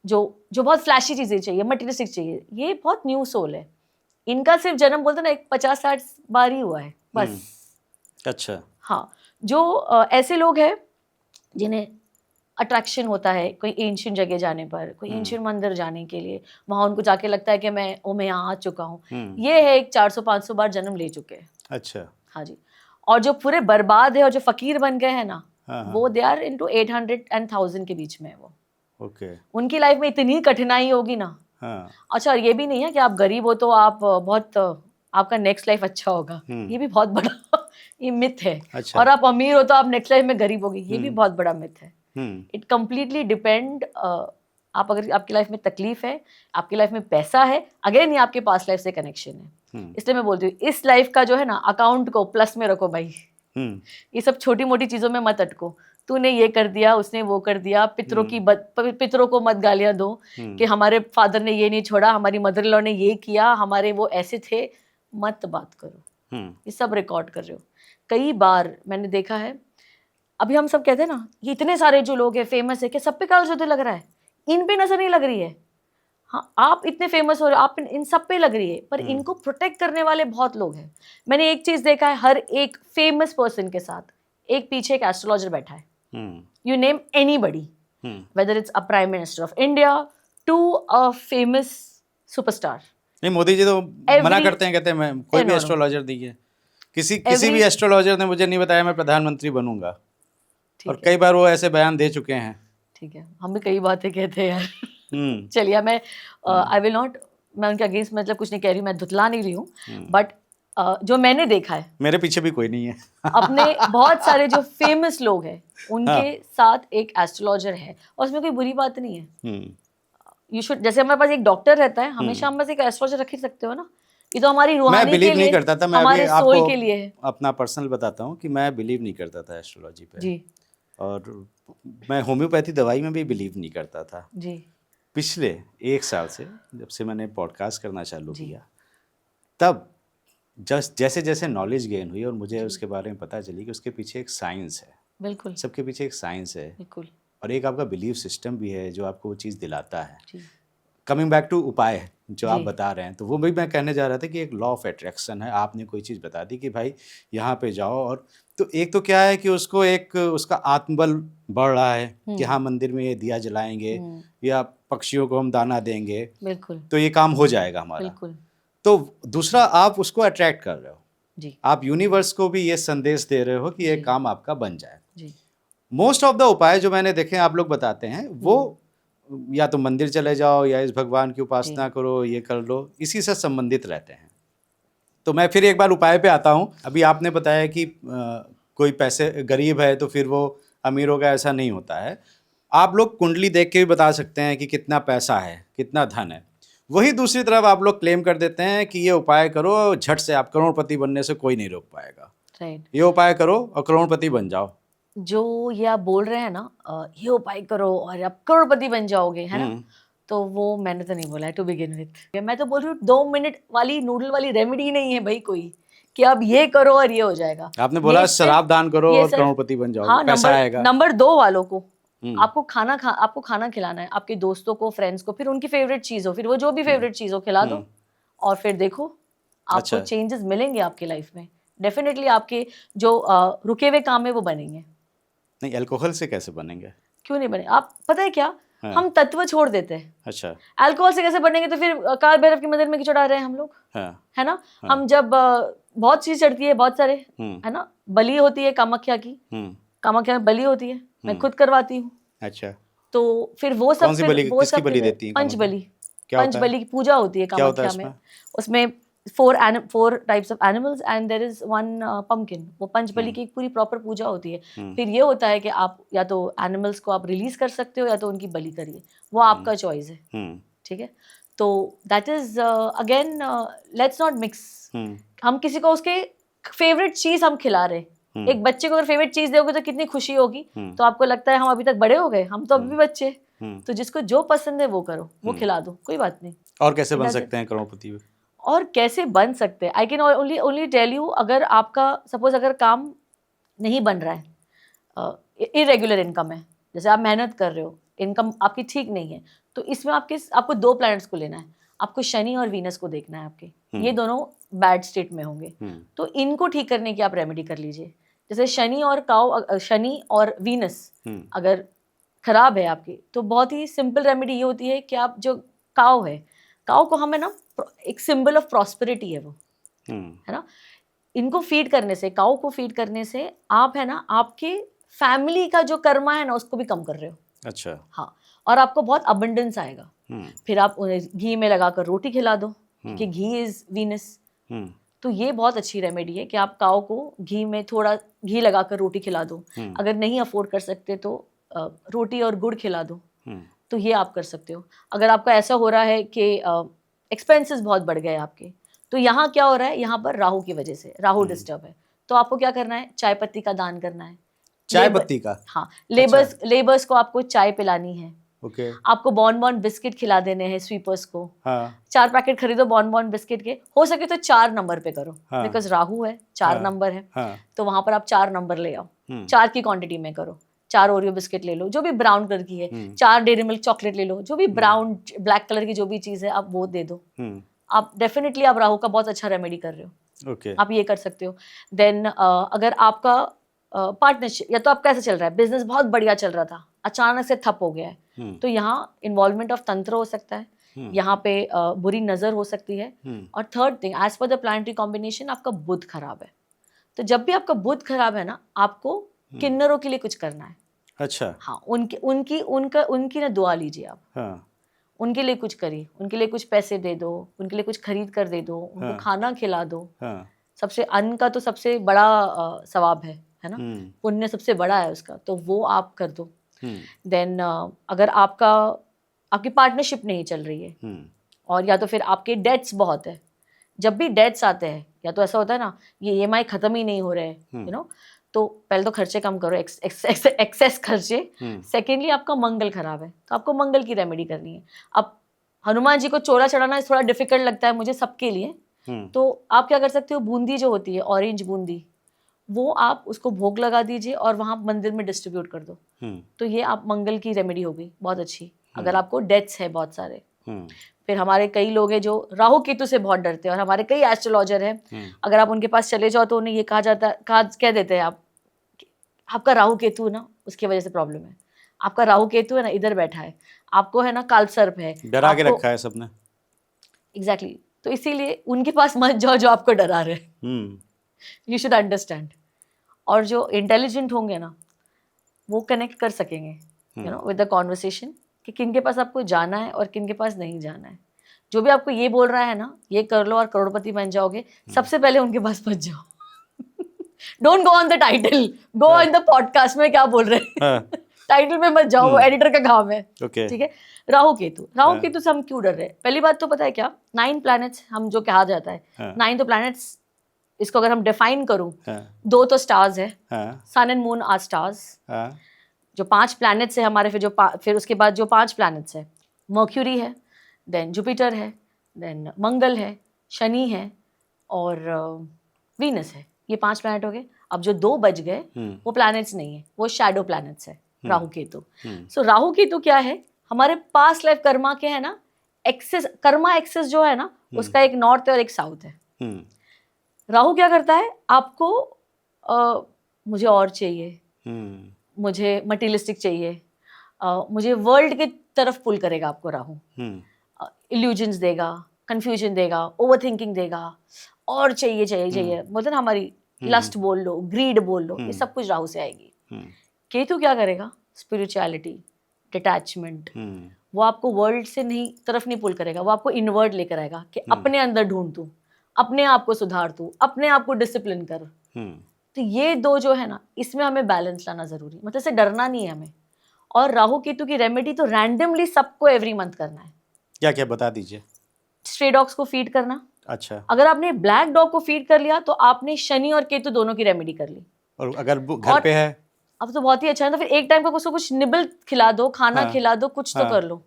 जो बहुत फ्लैशी चीज़ें चाहिए, मटेरियलिस्टिक चाहिए, ये बहुत न्यू सोल है। इनका सिर्फ जन्म बोलते ना एक 50-60 बार ही हुआ है बस। अच्छा। हाँ, जो ऐसे लोग हैं जिन्हें अट्रैक्शन होता है कोई एंशियंट जगह जाने पर, कोई एंशियंट मंदिर जाने के लिए, वहाँ उनको जाके लगता है कि मैं यहाँ आ चुका हूँ। ये है एक 400-500 बार जन्म ले चुके हैं। अच्छा। हाँ जी। और जो पूरे बर्बाद है और जो फकीर बन गए हैं ना, वो दे आर इनटू 800 and 1000 के बीच में है वो। ओके। उनकी लाइफ में इतनी कठिनाई होगी ना। अच्छा, और ये भी नहीं है कि आप गरीब हो तो आप बहुत आपका नेक्स्ट लाइफ अच्छा होगा, ये भी बहुत बड़ा ये मिथ है। अच्छा। और आप अमीर हो तो आप नेक्स्ट लाइफ में गरीब होगी, ये भी बहुत बड़ा मिथ है। इट कम्प्लीटली डिपेंड, आप अगर आपकी लाइफ में तकलीफ है, आपकी लाइफ में पैसा है, अगेन ये आपके पास्ट लाइफ से कनेक्शन है। इसलिए मैं बोलती हूँ इस लाइफ का जो है ना अकाउंट को प्लस में रखो भाई। ये सब छोटी मोटी चीजों में मत अटको, तूने ये कर दिया, उसने वो कर दिया, पितरों को मत गालियां दो कि हमारे फादर ने ये नहीं छोड़ा, हमारी मदर लॉ ने ये किया, हमारे वो ऐसे थे, मत बात करो। ये सब रिकॉर्ड कर रहे हो। कई बार मैंने देखा है, अभी हम सब कहते हैं ना ये इतने सारे जो लोग हैं फेमस है कि सब पे काला जादू लग रहा है, इन पे नजर नहीं लग रही है। हाँ, आप इतने फेमस हो रहे हो, आप इन सब पे लग रही है, पर इनको प्रोटेक्ट करने वाले बहुत लोग हैं। मैंने एक चीज देखा है, हर एक फेमस पर्सन के साथ एक पीछे एक एस्ट्रोलॉजर बैठा है। You name anybody, whether it's a prime minister of India to a famous superstar. नहीं, मोदी जी तो मना करते हैं, कहते हैं मैं कोई भी एस्ट्रोलॉजर नहीं है, किसी भी एस्ट्रोलॉजर ने मुझे नहीं बताया मैं प्रधानमंत्री बनूंगा। और कई बार वो ऐसे बयान दे चुके हैं। ठीक है, हम भी कई बातें कहते हैं यार। चलिए, मैं आई विल नॉट, मैं उनके अगेंस्ट मतलब कुछ नहीं कह रही, मैं धुतला नहीं रही हूँ, बट जो मैंने देखा है, मेरे पीछे भी कोई नहीं है अपने बहुत सारे जो फेमस लोग हैं उनके साथ एक एस्ट्रोलॉजर है, और उसमें कोई बुरी बात नहीं है। यू शुड, जैसे हमारे पास एक डॉक्टर रहता है, हमेशा हम बस एक एस्ट्रोलॉजर रख ही सकते हो ना। ये तो हमारी रूहानी मैं बिलीव नहीं करता था, मैं हमारे सोल के लिए है। अपना पर्सनल बताता हूँ कि मैं बिलीव नहीं करता था एस्ट्रोलॉजी पे जी, और मैं होम्योपैथी दवाई में भी बिलीव नहीं करता था जी। पिछले 1 साल से जब से मैंने पॉडकास्ट करना चालू किया, तब जैसे जैसे नॉलेज गेन हुई और मुझे उसके बारे में पता चली कि उसके पीछे एक साइंस है। बिल्कुल, सबके पीछे एक साइंस है। बिल्कुल। और एक आपका बिलीव सिस्टम भी है जो आपको वो चीज़ दिलाता है। कमिंग बैक टू उपाय जो आप बता रहे हैं, तो वो भी मैं कहने जा रहा था कि एक लॉ ऑफ अट्रैक्शन है। आपने कोई चीज़ बता दी कि भाई यहाँ पे जाओ, और तो एक तो क्या है कि उसको एक उसका आत्मबल बढ़ रहा है कि हाँ मंदिर में ये दिया जलाएंगे या पक्षियों को हम दाना देंगे, बिल्कुल, तो ये काम हो जाएगा हमारा। बिल्कुल। तो दूसरा, आप उसको अट्रैक्ट कर रहे हो जी। आप यूनिवर्स को भी ये संदेश दे रहे हो कि ये काम आपका बन जाए जी। मोस्ट ऑफ द उपाय जो मैंने देखे आप लोग बताते हैं, वो या तो मंदिर चले जाओ या इस भगवान की उपासना करो, ये कर लो, इसी से संबंधित रहते हैं। तो मैं फिर एक बार उपाय पे आता हूँ। अभी आपने बताया कि कोई पैसे गरीब है तो फिर वो अमीर होगा, ऐसा नहीं होता है। आप लोग कुंडली देख के भी बता सकते हैं कि कितना पैसा है, कितना धन है। वही दूसरी तरफ आप लोग क्लेम कर देते हैं कि ये उपाय करो, झट से आप करोड़पति बनने से कोई नहीं रोक पाएगा। ये उपाय करो और करोड़पति बन जाओ। जो ये आप बोल रहे हैं ना, ये उपाय करो और आप करोड़पति बन जाओगे, है ना, तो वो मैंने तो नहीं बोला है टू बिगिन विथ। मैं तो बोल रही हूँ 2 मिनट वाली नूडल वाली रेमेडी नहीं है भाई कोई कि अब ये करो और ये हो जाएगा। आपने बोला शराब दान करो और करोड़पति बन जाओगे। हाँ, पैसा आएगा। नंबर 2 वालों को आपको खाना खिलाना है, आपके दोस्तों को, फ्रेंड्स को, फिर उनकी फेवरेट चीज हो, फिर वो जो भी फेवरेट चीज हो खिला दो, और फिर देखो आपको चेंजेस मिलेंगे आपकी लाइफ में। डेफिनेटली आपके जो रुके हुए काम है वो बनेंगे। नहीं, अल्कोहल से कैसे बनेंगे? क्यों नहीं बने? आप पता है क्या, हम तत्व छोड़ देते हैं। अच्छा। अल्कोहल से कैसे बनेंगे? तो फिर काल भैरव के मंदिर में क्यों चढ़ा रहे हैं हम लोग, है ना? हम जब बहुत चीज चढ़ती है, बहुत सारे, है ना, बलि होती है कामाख्या की, कामाख्या में बलि होती है, मैं खुद करवाती हूँ। अच्छा। तो फिर वो सब, वो सब बलि देती है? पंचबली की पूजा होती है कामाख्या में। उसमें 4 types of animals and there is 1 pumpkin. वो पंचबली की पूरी प्रॉपर पूजा होती है। फिर ये होता है कि आप या तो एनिमल्स को आप रिलीज कर सकते हो या तो उनकी बलि करिए, वो आपका चॉइस है, ठीक है। तो that is again, let's not mix. हम किसी को उसके फेवरेट चीज हम खिला रहे, एक बच्चे को अगर फेवरेट चीज दोगे तो कितनी खुशी होगी। तो आपको लगता है हम अभी तक बड़े हो गए, हम तो अभी भी बच्चे। तो जिसको जो पसंद है वो करो, वो खिला दो, कोई बात नहीं। और कैसे बन सकते हैं करोड़पति? और कैसे बन सकते हैं, I can only tell you, अगर आपका सपोज अगर काम नहीं बन रहा है, इरेगुलर इनकम है, जैसे आप मेहनत कर रहे हो, इनकम आपकी ठीक नहीं है, तो इसमें आपको 2 प्लैनेट्स को लेना है, आपको शनि और वीनस को देखना है आपके, ये दोनों बैड स्टेट में होंगे। तो इनको ठीक करने की आप रेमेडी कर लीजिए। जैसे शनि और वीनस अगर खराब है आपकी, तो बहुत ही सिंपल रेमेडी ये होती है कि आप जो काव को हमें ना, एक सिंबल ऑफ प्रॉस्पेरिटी है वो, है ना, इनको फीड करने से, काऊ को फीड करने से आप है ना आपके फैमिली का जो कर्मा है ना उसको भी कम कर रहे हो। अच्छा। हाँ, और आपको बहुत अबंडेंस आएगा। फिर आप उन्हें घी में लगाकर रोटी खिला दो, क्योंकि घी इज वीनस। तो ये बहुत अच्छी रेमेडी है कि आप काऊ को घी में थोड़ा घी लगाकर रोटी खिला दो। अगर नहीं अफोर्ड कर सकते तो रोटी और गुड़ खिला दो। तो ये आप कर सकते हो। अगर आपका ऐसा हो रहा है कि एक्सपेंसेस बहुत बढ़ गए आपके, तो यहाँ क्या हो रहा है, यहाँ पर राहु की वजह से राहु डिस्टर्ब है, तो आपको क्या करना है, चाय पत्ती का दान करना है। चाय पत्ती का? हाँ, लेबर्स को आपको चाय पिलानी है। ओके। आपको बॉन बिस्किट खिला देने हैं स्वीपर्स को। हाँ। 4 पैकेट खरीदो बॉन बिस्किट के, हो सके तो 4 नंबर पे करो, बिकॉज राहु है, 4 नंबर है। तो वहां पर आप 4 नंबर ले आओ, 4 की क्वांटिटी में करो। 4 ओरियो बिस्किट ले लो, जो भी ब्राउन कलर की है, 4 डेयरी मिल्क चॉकलेट ले लो, जो भी ब्राउन ब्लैक कलर की जो भी चीज है आप वो दे दो। आप डेफिनेटली आप राहु का बहुत अच्छा रेमेडी कर रहे हो। Okay. आप ये कर सकते हो। देन अगर आपका पार्टनरशिप, या तो आपका ऐसा चल रहा है, बिजनेस बहुत बढ़िया चल रहा था, अचानक से ठप हो गया है, तो यहाँ इन्वॉल्वमेंट ऑफ तंत्र हो सकता है, यहाँ पे बुरी नजर हो सकती है। और third thing, as per the planetary combination, आपका बुध खराब है। तो जब भी आपका बुध खराब है ना, आपको किन्नरों के लिए कुछ करना है। अच्छा। हाँ, उनकी ना दुआ लीजिए आप। हाँ। उनके लिए कुछ करिए, उनके लिए कुछ पैसे दे दो, उनके लिए कुछ खरीद कर दे दो, उनको खाना खिला दो। सबसे अन्न का तो सबसे बड़ा सवाब है ना, पुण्य सबसे बड़ा है उसका, तो वो आप कर दो। देन अगर आपकी पार्टनरशिप नहीं चल रही है, और या तो फिर आपके डेट्स बहुत है, जब भी डेट्स आते हैं, या तो ऐसा होता है ना, ये EMI खत्म ही नहीं हो रहे हैं, यू नो, तो पहले तो खर्चे कम करो, एक्सेस खर्चे। सेकेंडली आपका मंगल खराब है, तो आपको मंगल की रेमेडी करनी है। अब हनुमान जी को चोला चढ़ाना थोड़ा डिफिकल्ट लगता है मुझे सबके लिए, तो आप क्या कर सकते हो, बूंदी जो होती है, ऑरेंज बूंदी, वो आप उसको भोग लगा दीजिए और वहां मंदिर में डिस्ट्रीब्यूट कर दो। तो ये आप मंगल की रेमेडी हो गई बहुत अच्छी, अगर आपको डेथ्स है बहुत सारे। फिर हमारे कई लोग हैं जो राहु केतु से बहुत डरते हैं, और हमारे कई एस्ट्रोलॉजर हैं, अगर आप उनके पास चले जाओ तो उन्हें ये कह देते हैं, आपका राहु केतु ना उसकी वजह से प्रॉब्लम है, आपका राहु केतु है ना इधर बैठा है, आपको है ना कालसर्प है, डरा के रखा है सबने। एग्जैक्टली। तो इसीलिए उनके पास मत जाओ जो आपको डरा रहे। You should understand. और जो इंटेलिजेंट होंगे ना, वो कनेक्ट कर सकेंगे, you know, with the conversation, कि किन के पास आपको जाना है और किन के पास नहीं जाना है। जो भी आपको ये बोल रहा है ना, ये कर लो और करोड़पति बन जाओगे, सबसे पहले उनके पास मत जाओ। Don't go on the title, go on the podcast में क्या बोल रहे हैं। टाइटल में मत जाओ, वो एडिटर का काम है। ठीक है। राहु केतु से हम क्यों डर रहे हैं? पहली बात तो पता है क्या, 9 प्लैनेट्स हम जो कहा जाता है, 9 तो प्लैनेट्स, इसको अगर हम डिफाइन करूं, 2 तो स्टार्स है, सन एंड मून आर स्टार्स। जो 5 प्लैनेट्स है हमारे, फिर उसके बाद जो 5 प्लैनेट्स है, मर्क्यूरी है, देन जुपिटर है, देन मंगल है, शनि है और वीनस है। ये 5 प्लैनेट हो गए। अब जो 2 बच गए वो प्लैनेट्स नहीं है, वो शैडो प्लैनेट्स है, राहु केतु। सो राहु केतु क्या है, हमारे पास्ट लाइफ कर्मा के है ना, कर्मा एक्सेस जो है ना, उसका एक नॉर्थ है और एक साउथ है। राहु क्या करता है, आपको मुझे और चाहिए, मुझे मटीरियलिस्टिक चाहिए, मुझे वर्ल्ड की तरफ पुल करेगा आपको राहु। इल्यूजन्स देगा, कंफ्यूजन देगा, ओवर थिंकिंग देगा, और चाहिए मतलब हमारी लस्ट बोल लो, ग्रीड बोल लो, ये सब कुछ राहु से आएगी। केतु क्या करेगा, स्पिरिचुअलिटी, डिटैचमेंट, वो आपको वर्ल्ड से तरफ नहीं पुल करेगा, वो आपको इनवर्ड लेकर आएगा कि अपने अंदर ढूंढ तू, अपने आप को सुधार तू, अपने आप को डिसिप्लिन कर। तो ये 2 जो है ना, इसमें हमें बैलेंस लाना जरूरी, मतलब से डरना नहीं है हमें। और राहु केतु की रेमेडी तो रैंडमली सबको एवरी मंथ करना है। क्या क्या बता दीजिए। स्ट्रे डॉग्स को फीड करना। अच्छा। अगर आपने ब्लैक डॉग को फीड कर लिया तो आपने शनि और केतु दोनों की रेमेडी कर ली। और अगर घर और पे है? अब तो बहुत ही अच्छा है, तो फिर एक टाइम का उसको कुछ निबल खिला दो, खाना हाँ, खिला दो, कुछ तो हाँ, कर लो,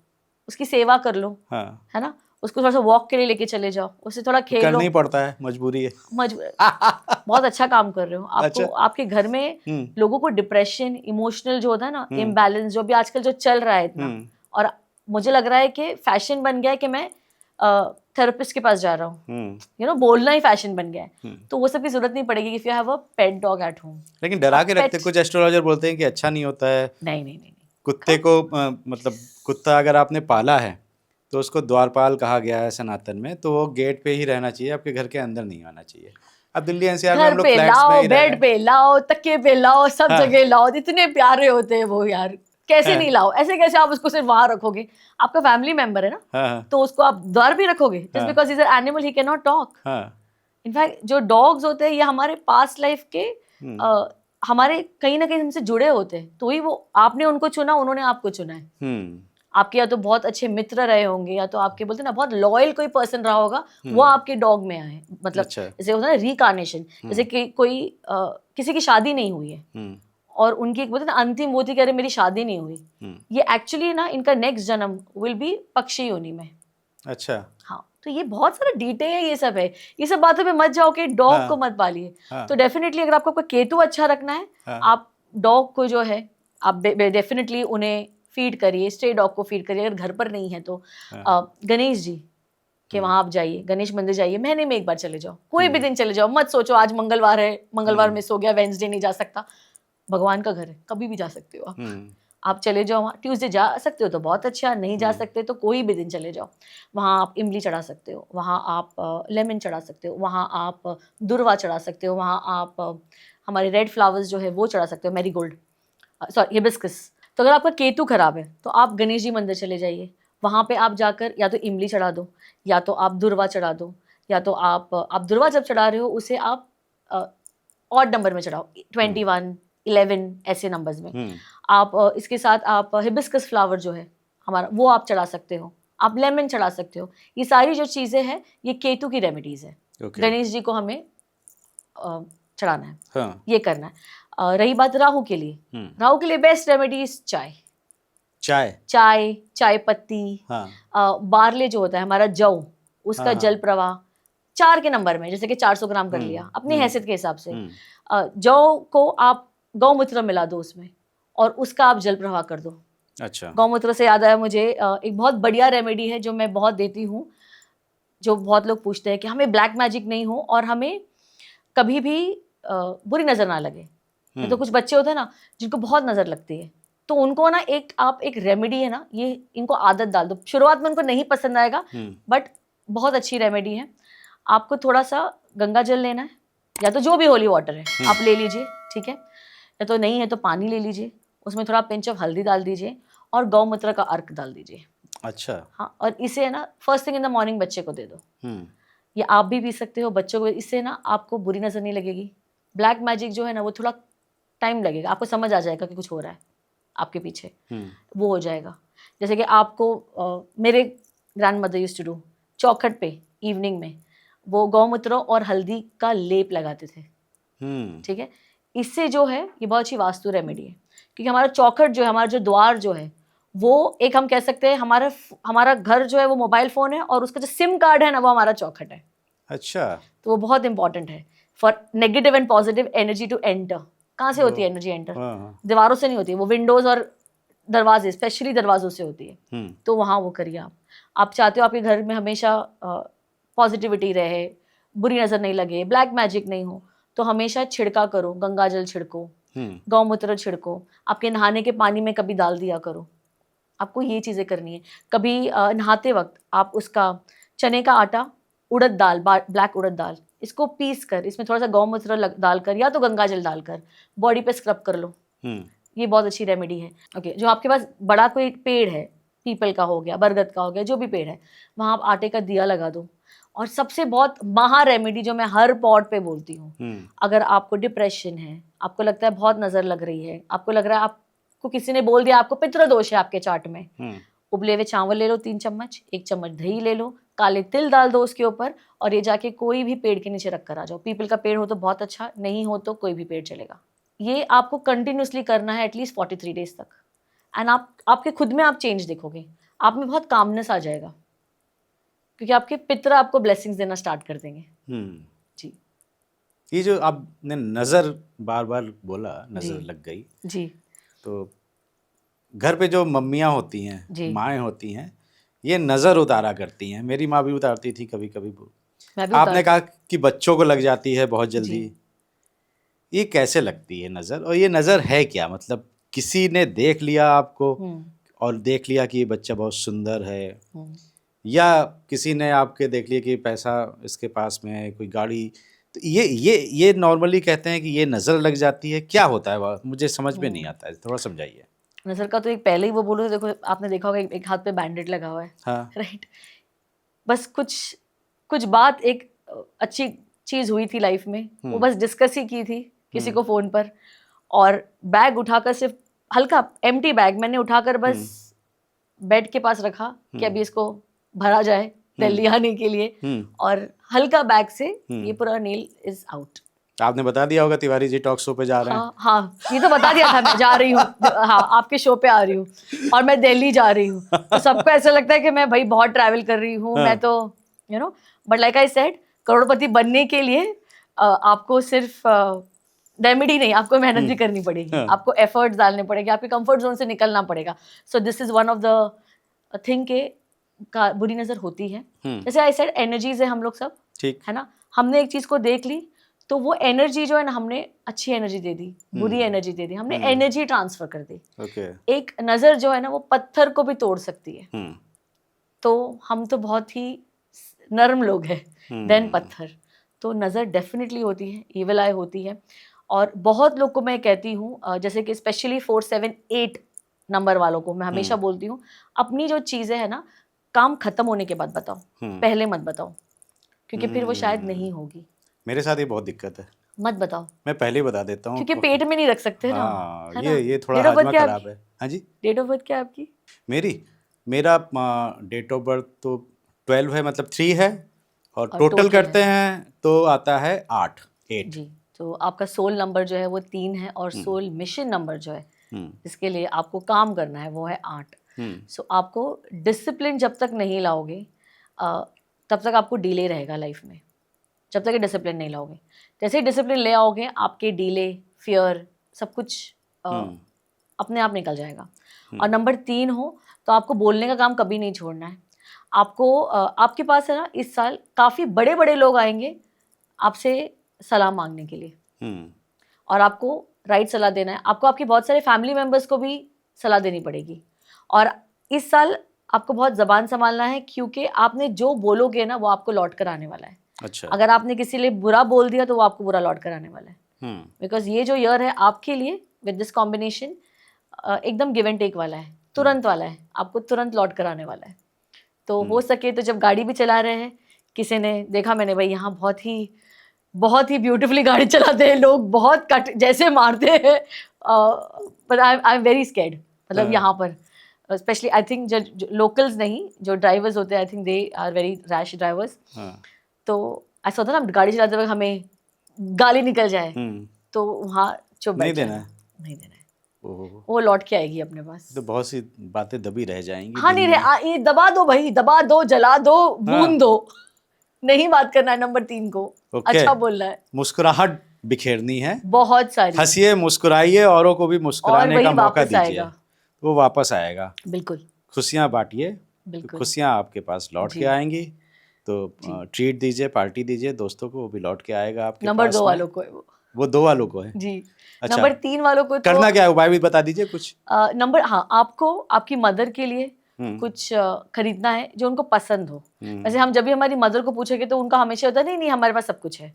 उसकी सेवा कर लो, हाँ, है ना। उसको थोड़ा सा वॉक के लिए लेके चले जाओ, उससे थोड़ा तो खेल करना लो। ही पड़ता है, मजबूरी है। बहुत अच्छा काम कर रहे हो। आपको अच्छा। आपके घर में लोगों को डिप्रेशन, इमोशनल जो होता है ना, इम्बैलेंस जो भी आजकल जो चल रहा है इतना, और मुझे लग रहा है कि फैशन बन गया है कि मैं थेरेपिस्ट के पास जा रहा हूँ, बोलना ही फैशन बन गया है। तो वो सब की जरूरत नहीं पड़ेगी if you have a pet dog at home. लेकिन डरा के रखते, कुछ एस्ट्रोलॉजर बोलते हैं कि अच्छा नहीं होता है। नहीं नहीं नहीं, कुत्ते को मतलब कुत्ता अगर आपने पाला है तो उसको द्वारपाल कहा गया है सनातन में, तो वो गेट पे ही रहना चाहिए, आपके घर के अंदर नहीं आना चाहिए। अब दिल्ली एनसीआर में घर हम लोग पे फ्लैट्स में लाओ, ही रह रहे बेड हैं। पे लाओ, तकिए पे लाओ, सब हाँ, जगह लाओ, इतने प्यारे होते हैं वो यार, कैसे हाँ, नहीं लाओ, ऐसे कैसे आप उसको सिर्फ वहां रखोगे? आपका फैमिली मेंबर है ना, हाँ, तो उसको आप द्वार भी रखोगे? जस्ट हाँ, because is an animal he can not talk. हाँ, इनफैक्ट जो डॉग्स होते हैं ये हमारे पास्ट लाइफ के हमारे कहीं ना कहीं हमसे जुड़े होते हैं, तो ही वो, आपने उनको चुना, उन्होंने आपको चुना है। आपके या तो बहुत अच्छे मित्र रहे होंगे, या तो आपके बोलते हैं ना बहुत लॉयल कोई पर्सन रहा होगा, वो आपके डॉग में आए, मतलब अच्छा। जैसे होता है ना रिकार्नेशन, जैसे कि कोई किसी की शादी नहीं हुई है और उनकी एक बोलते हैं ना अंतिम वो थी कि अरे मेरी शादी नहीं हुई, ये एक्चुअली ना इनका नेक्स्ट जन्म विल बी पक्षी योनि में। अच्छा। हाँ, तो ये बहुत सारा डिटेल है, ये सब है, ये सब बातों पे मत जाओ कि डॉग हाँ, को मत पालिए। हाँ, तो डेफिनेटली अगर आपको कोई केतु अच्छा रखना है, हाँ, आप डॉग को जो है आप डेफिनेटली उन्हें फीड करिए, स्टे डॉग को फीड करिए। अगर घर पर नहीं है तो हाँ, गणेश जी के वहां आप जाइए, गणेश मंदिर जाइए, महीने में एक बार चले जाओ, कोई भी दिन चले जाओ, मत सोचो आज मंगलवार है, मंगलवार मिस हो गया, वेंसडे नहीं जा सकता। भगवान का घर है, कभी भी जा सकते हो आप चले जाओ वहाँ। ट्यूसडे जा सकते हो तो बहुत अच्छा, नहीं जा सकते तो कोई भी दिन चले जाओ। वहाँ आप इमली चढ़ा सकते हो, वहाँ आप लेमन चढ़ा सकते हो, वहाँ आप दुर्वा चढ़ा सकते हो, वहाँ आप हमारे रेड फ्लावर्स जो है वो चढ़ा सकते हो, मैरीगोल्ड, सॉरी हिबिस्कस। तो अगर आपका केतु खराब है तो आप गणेश जी मंदिर चले जाइए, वहाँ पे आप जाकर या तो इमली चढ़ा दो, या तो आप दुर्वा चढ़ा दो, या तो आप दुर्वा जब चढ़ा रहे हो उसे आप ऑड नंबर में चढ़ाओ, 21, 11 ऐसे नंबर्स में। आप इसके साथ आप हिबिस्कस फ्लावर जो है हमारा वो आप चढ़ा सकते हो, आप लेमन चढ़ा सकते हो। ये सारी जो चीज़ें हैं ये केतु की रेमेडीज है। गणेश जी को हमें चढ़ाना है, हाँ, ये करना है। रही बात राहु के लिए, राहु के लिए बेस्ट रेमेडीज चाय, चाय, चाय पत्ती, बार्ले जो होता है हमारा जौ, उसका जल प्रवाह 4 के नंबर में, जैसे कि 400 ग्राम कर लिया अपनी हैसियत के हिसाब से। जौ को आप गौमूत्र मिला दो उसमें और उसका आप जल प्रवाह कर दो। अच्छा। गौमूत्र से याद आया मुझे, एक बहुत बढ़िया रेमेडी है जो मैं बहुत देती हूँ, जो बहुत लोग पूछते हैं कि हमें ब्लैक मैजिक नहीं हो और हमें कभी भी बुरी नजर ना लगे। तो कुछ बच्चे होते हैं ना जिनको बहुत नजर लगती है, तो उनको ना एक रेमेडी है ना, ये इनको आदत डाल दो। शुरुआत में उनको नहीं पसंद आएगा बट बहुत अच्छी रेमेडी है। आपको थोड़ा सा गंगा जल लेना है, या तो जो भी होली वाटर है आप ले लीजिए, ठीक है, या तो नहीं है तो पानी ले लीजिए, उसमें थोड़ा पिंच ऑफ हल्दी डाल दीजिए और गौमूत्र का अर्क डाल दीजिए। अच्छा। हाँ, और इसे है ना first thing in the morning बच्चे को दे दो, या आप भी पी सकते हो बच्चों को। इससे ना आपको बुरी नजर नहीं लगेगी। ब्लैक मैजिक जो है ना वो थोड़ा टाइम लगेगा, आपको समझ आ जाएगा कि कुछ हो रहा है आपके पीछे, वो हो जाएगा। जैसे कि आपको मेरे grand mother used to do, चौखट पे इवनिंग में वो गौमूत्र और हल्दी का लेप लगाते थे, ठीक है। इससे जो है ये बहुत अच्छी वास्तु रेमेडी है, क्योंकि हमारा चौखट जो है, हमारा जो द्वार जो है, वो एक हम कह सकते हैं हमारा घर जो है वो मोबाइल फोन है और उसका जो सिम कार्ड है ना वो हमारा चौखट है। अच्छा। तो वो बहुत इंपॉर्टेंट है for negative and positive energy to enter. कहाँ से होती है एनर्जी एंटर? दीवारों से नहीं होती है, वो विंडोज और दरवाजे, स्पेशली दरवाजों से होती है। तो वहाँ वो करिए आप चाहते हो आपके घर में हमेशा पॉजिटिविटी रहे, बुरी नजर नहीं लगे, ब्लैक मैजिक नहीं हो, तो हमेशा छिड़का करो, गंगा जल छिड़को, गौमूत्र छिड़को, आपके नहाने के पानी में कभी डाल दिया करो। आपको ये चीज़ें करनी है। कभी नहाते वक्त आप उसका चने का आटा, उड़द दाल, ब्लैक उड़द दाल, इसको पीस कर इसमें थोड़ा सा गौमूत्र डालकर या तो गंगा जल डालकर बॉडी पे स्क्रब कर लो। ये बहुत अच्छी रेमेडी है। ओके, जो आपके पास बड़ा कोई पेड़ है, पीपल का हो गया, बरगद का हो गया, जो भी पेड़ है, वहाँ आप आटे का दिया लगा दो। और सबसे बहुत महा रेमेडी जो मैं हर पॉड पे बोलती हूँ, अगर आपको डिप्रेशन है, आपको लगता है बहुत नजर लग रही है, आपको लग रहा है आपको किसी ने बोल दिया आपको पितृदोष है आपके चार्ट में, उबले हुए चावल ले लो 3 चम्मच, 1 चम्मच दही ले लो, काले तिल डाल दो उसके ऊपर, और ये जाके कोई भी पेड़ के नीचे रख कर आ जाओ। पीपल का पेड़ हो तो बहुत अच्छा, नहीं हो तो कोई भी पेड़ चलेगा। ये आपको कंटिन्यूसली करना है एटलीस्ट 43 डेज तक, एंड आपके खुद में आप चेंज देखोगे, आप में बहुत कामनेस आ जाएगा, क्योंकि आपके पितर आपको ब्लेसिंग्स देना स्टार्ट कर देंगे। जी ये जो आपने नज़र बार बार बोला, नज़र जी। लग गई, जी तो घर पे जो मम्मियाँ होती हैं, जी। माएँ होती हैं, ये नज़र उतारा करती हैं। मेरी माँ भी उतारती थी कभी कभी। मैं भी आपने उतार कहा कि बच्चों को लग जाती है बहुत जी। जल्दी, ये कैसे लगती है नज़र, और ये नज़र है क्या? मतलब किसी ने देख लिया आपको और देख लिया कि ये बच्चा बहुत सुंदर है, या किसी ने आपके देख लिया कि पैसा इसके पास में है, कोई गाड़ी, तो ये नॉर्मली कहते हैं कि ये नज़र लग जाती है, क्या होता है वह? मुझे समझ में नहीं आता है, थोड़ा समझाइए। नज़र का तो एक पहले ही वो बोलो, देखो आपने देखा होगा एक हाथ पे बैंडेड लगा हुआ है, हाँ। राइट। बस कुछ बात एक अच्छी चीज हुई थी लाइफ में, वो बस डिस्कस ही की थी किसी को फोन पर, और बैग उठाकर, सिर्फ हल्का एम्प्टी बैग मैंने उठाकर बस बेड के पास रखा कि अभी इसको भरा जाए दिल्ली आने के लिए, और हल्का बैग से ये पूरा नील इज आउट। आपने बता दिया होगा तिवारी जी टॉक शो पे जा रहे हैं। हाँ हाँ, ये तो बता दिया था मैं जा रही हूँ, हाँ आपके शो पे आ रही हूँ और मैं दिल्ली जा रही हूँ, तो सबको ऐसा लगता है कि मैं भाई बहुत ट्रैवल कर रही हूँ, मैं तो बट लाइक आई सेड, करोड़पति बनने के लिए आपको सिर्फ रेमेडी नहीं, आपको मेहनत भी करनी पड़ेगी, आपको एफर्ट्स डालने पड़ेंगे, आपके कंफर्ट जोन से निकलना पड़ेगा। So this is one of the thing के का बुरी नजर होती है। जैसे आई सेड एनर्जीज है हम लोग सब, ठीक है ना, हमने एक चीज को देख ली तो वो एनर्जी जो है ना, हमने अच्छी एनर्जी दे दी, बुरी एनर्जी दे दी, हमने एनर्जी ट्रांसफर कर दी। एक नजर जो है ना वो पत्थर को भी तोड़ सकती है, तो हम तो बहुत ही नर्म लोग हैं देन पत्थर, तो नज़र डेफिनेटली होती है, इविल आई होती है। और बहुत लोग को मैं कहती हूँ, जैसे कि स्पेशली 4, 7, 8 नंबर वालों को मैं हमेशा बोलती हूँ, अपनी जो चीज़ें है ना, काम खत्म होने के बाद बताओ, पहले मत बताओ, क्योंकि फिर वो शायद नहीं होगी। मेरे साथ ये बहुत दिक्कत है, मत बताओ, मैं पहले ही बता देता हूँ, क्योंकि पेट में नहीं रख सकते ना, हाँ, है ना? ये थोड़ा डेट ऑफ बर्थ हाजमा क्या खराब आपकी? है। हाँ जी, डेट ऑफ बर्थ क्या है आपकी? मेरा डेट ऑफ बर्थ तो 12 है, मतलब 3 है, और टोटल total करते हैं तो आता है 8 जी। तो आपका सोल नंबर जो है वो 3 है, और सोल मिशन नंबर जो है जिसके लिए आपको काम करना है वो है 8। सो आपको डिसिप्लिन जब तक नहीं लाओगे तब तक आपको डिले रहेगा लाइफ में, जब तक ये डिसिप्लिन नहीं लाओगे। जैसे ही डिसिप्लिन ले आओगे, आपके डिले, फियर, सब कुछ अपने आप निकल जाएगा। और नंबर 3 हो तो आपको बोलने का काम कभी नहीं छोड़ना है। आपको आपके पास है ना, इस साल काफ़ी बड़े बड़े लोग आएंगे आपसे सलाह मांगने के लिए, और आपको राइट सलाह देना है। आपको आपके बहुत सारे फैमिली मेम्बर्स को भी सलाह देनी पड़ेगी, और इस साल आपको बहुत ज़बान संभालना है, क्योंकि आपने जो बोलोगे ना वो आपको लौट कर आने वाला है। अच्छा। अगर आपने किसी लिए बुरा बोल दिया तो वो आपको बुरा लौट कर आने वाला है, बिकॉज ये जो ईयर है आपके लिए विद दिस कॉम्बिनेशन एकदम गिव एंड टेक वाला है, तुरंत वाला है, आपको तुरंत लौट कर आने वाला है। तो हो सके तो जब गाड़ी भी चला रहे हैं, किसी ने देखा मैंने भाई यहाँ बहुत ही ब्यूटीफुली गाड़ी चलाते हैं लोग, बहुत कट जैसे मारते हैं, but I am very scared, मतलब यहाँ पर स्पेशली आई थिंक जो लोकल्स नहीं, जो ड्राइवर्स होते हैं, I think they are very rash drivers. तो ऐसा होता है ना, गाड़ी चलाते वक्त हमें गाली निकल जाए तो वहाँ चुप बैठ जाना, नहीं देना है, वो लौट के आएगी अपने पास। तो बहुत सी बातें दबी रह जाएंगी। हाँ, नहीं ये दबा दो भाई, दबा दो, जला दो, भून दो, नहीं बात करना है नंबर 3 को। अच्छा बोलना है, मुस्कुराहट बिखेरनी है, बहुत सारी, हंसिए, मुस्कुराइए, औरों को भी मुस्कुराने का मौका दीजिए, वो वापस आएगा। बिल्कुल, खुशियाँ बांटिए, खुशियाँ आपके पास लौट के आएंगी। तो ट्रीट दीजिए, पार्टी दीजिए दोस्तों को, वो भी लौट के आएगा आपके पास। नंबर 2 वालों को है वो 2 वालों को है जी। अच्छा। नंबर 3 वालों को तो करना क्या है, उपाय भी बता दीजिए कुछ। नंबर, हाँ, आपको आपकी मदर के लिए कुछ खरीदना है जो उनको पसंद हो। वैसे हम जब भी हमारी मदर को पूछेंगे तो उनका हमेशा होता है नहीं नहीं हमारे पास सब कुछ है।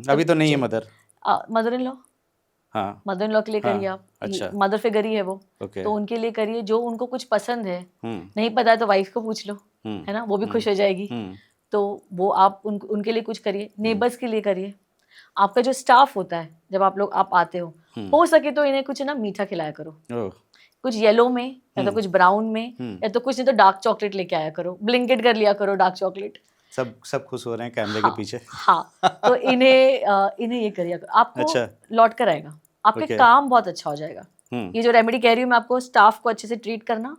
अभी तो नहीं है मदर। मदर इन लॉ, हाँ, मदर इन लॉ के लिए करिए आप। अच्छा, मदर फिगर ही है वो, तो उनके लिए करिए जो उनको कुछ पसंद है। नहीं पता है तो वाइफ को पूछ लो, है ना, वो भी खुश हो जाएगी। तो वो आप उनके लिए कुछ करिए। नेबर्स के लिए करिए। आपका जो स्टाफ होता है, जब आप आते हो सके तो इन्हें कुछ ना मीठा खिलाया करो, कुछ येलो में या तो कुछ ब्राउन में, या तो कुछ नहीं तो डार्क चॉकलेट लेके आया करो, ब्लिंकेट कर लिया करो डार्क चॉकलेट। सब खुश हो रहे हैं कैमरे के पीछे। हाँ, तो इन्हें ये करिए, आपको अच्छा लौट कर आएगा। आपके Okay. काम बहुत अच्छा हो जाएगा। ये जो रेमेडी कह रही हूँ मैं आपको, स्टाफ को अच्छे से ट्रीट करना,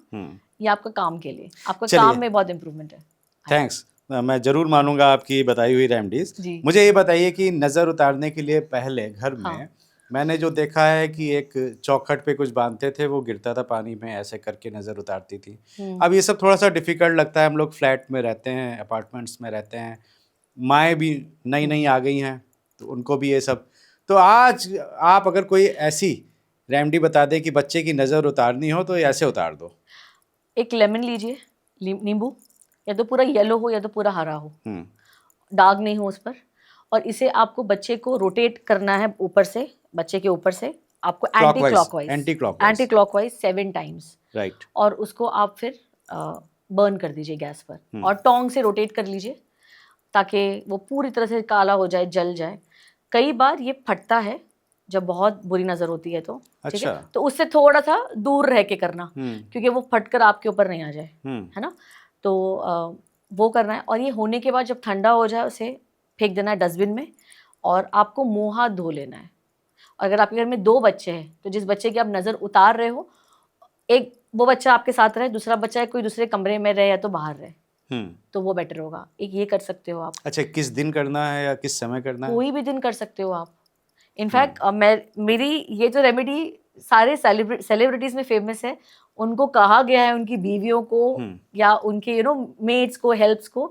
ये आपका काम के लिए, आपका चलिए। काम में बहुत इम्प्रूवमेंट है। थैंक्स, मैं ज़रूर मानूंगा आपकी बताई हुई रेमडीज। जी। मुझे ये बताइए कि नज़र उतारने के लिए पहले घर में हाँ। मैंने जो देखा है कि एक चौखट पे कुछ बांधते थे, वो गिरता था पानी में, ऐसे करके नज़र उतारती थी। अब ये सब थोड़ा सा डिफिकल्ट लगता है, हम लोग फ्लैट में रहते हैं, अपार्टमेंट्स में रहते हैं, माएँ भी नई नई आ गई हैं तो उनको भी ये सब। तो आज आप अगर कोई ऐसी रेमडी बता दें कि बच्चे की नज़र उतारनी हो तो ये ऐसे उतार दो। एक लेमन लीजिए, नींबू, या तो पूरा येलो हो या तो पूरा हरा हो, हम्म दाग नहीं हो उस पर, और इसे आपको बच्चे को रोटेट करना है ऊपर से, बच्चे के ऊपर से आपको anti anti clockwise 7 times, right. और उसको आप फिर बर्न कर दीजिए गैस पर, और टोंग से रोटेट कर लीजिए ताकि वो पूरी तरह से काला हो जाए, जल जाए। कई बार ये फटता है जब बहुत बुरी नज़र होती है तो, ठीक है, अच्छा। तो उससे थोड़ा सा दूर रह के करना, हम्म क्योंकि वो फटकर आपके ऊपर नहीं आ जाए, है ना। तो वो करना है, और ये होने के बाद जब ठंडा हो जाए उसे फेंक देना है डस्टबिन में, और आपको मुंह हाथ धो लेना है। अगर आपके घर में 2 बच्चे हैं तो जिस बच्चे की आप नज़र उतार रहे हो, एक वो बच्चा आपके साथ रहे, दूसरा बच्चा कोई दूसरे कमरे में रहे या तो बाहर रहे, तो वो बेटर होगा। एक ये कर सकते हो आप। अच्छा, किस दिन करना है या किस समय करना है? कोई भी दिन कर सकते हो आप। इनफैक्ट मेरी ये जो रेमेडी सारे सेलिब्रिटीज में फेमस है, उनको कहा गया है उनकी बीवियों को या उनके मेड्स को, हेल्प्स को,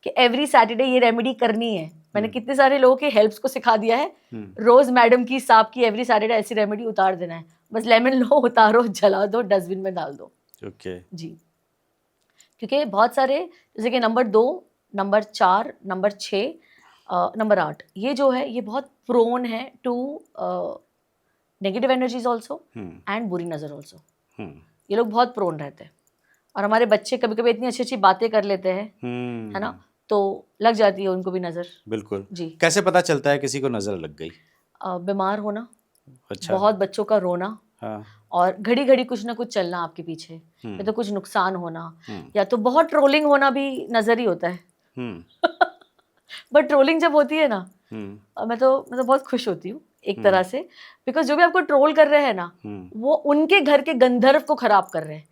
कि एवरी सैटरडे ये रेमेडी करनी है। मैंने कितने सारे लोगों के हेल्प्स को सिखा दिया है, रोज मैडम की, साहब की, एवरी सैटरडे ऐसी रेमेडी उतार देना है। बस लेमन लो, उतारो, जला दो, डस्टबिन में डाल दो। ओके जी, क्योंकि बहुत सारे, जैसे कि नंबर 2, नंबर 4, नंबर 6, नंबर 8, ये जो है ये बहुत प्रोन है to negative energies also and बुरी नज़र ऑल्सो। ये लोग बहुत प्रोन रहते हैं, और हमारे बच्चे कभी कभी इतनी अच्छी अच्छी बातें कर लेते हैं, है ना, तो लग जाती है उनको भी नज़र। बिल्कुल जी। कैसे पता चलता है किसी को नज़र लग गई? बीमार होना, अच्छा। बहुत बच्चों का रोना, हाँ। और घड़ी घड़ी कुछ ना कुछ चलना आपके पीछे, या तो कुछ नुकसान होना, या तो बहुत ट्रोलिंग होना भी नज़र ही होता है। बट ट्रोलिंग जब होती है ना, मैं तो बहुत खुश होती हूँ एक तरह से, बिकॉज जो भी आपको ट्रोल कर रहे हैं ना, वो उनके घर के गंधर्व को खराब कर रहे हैं,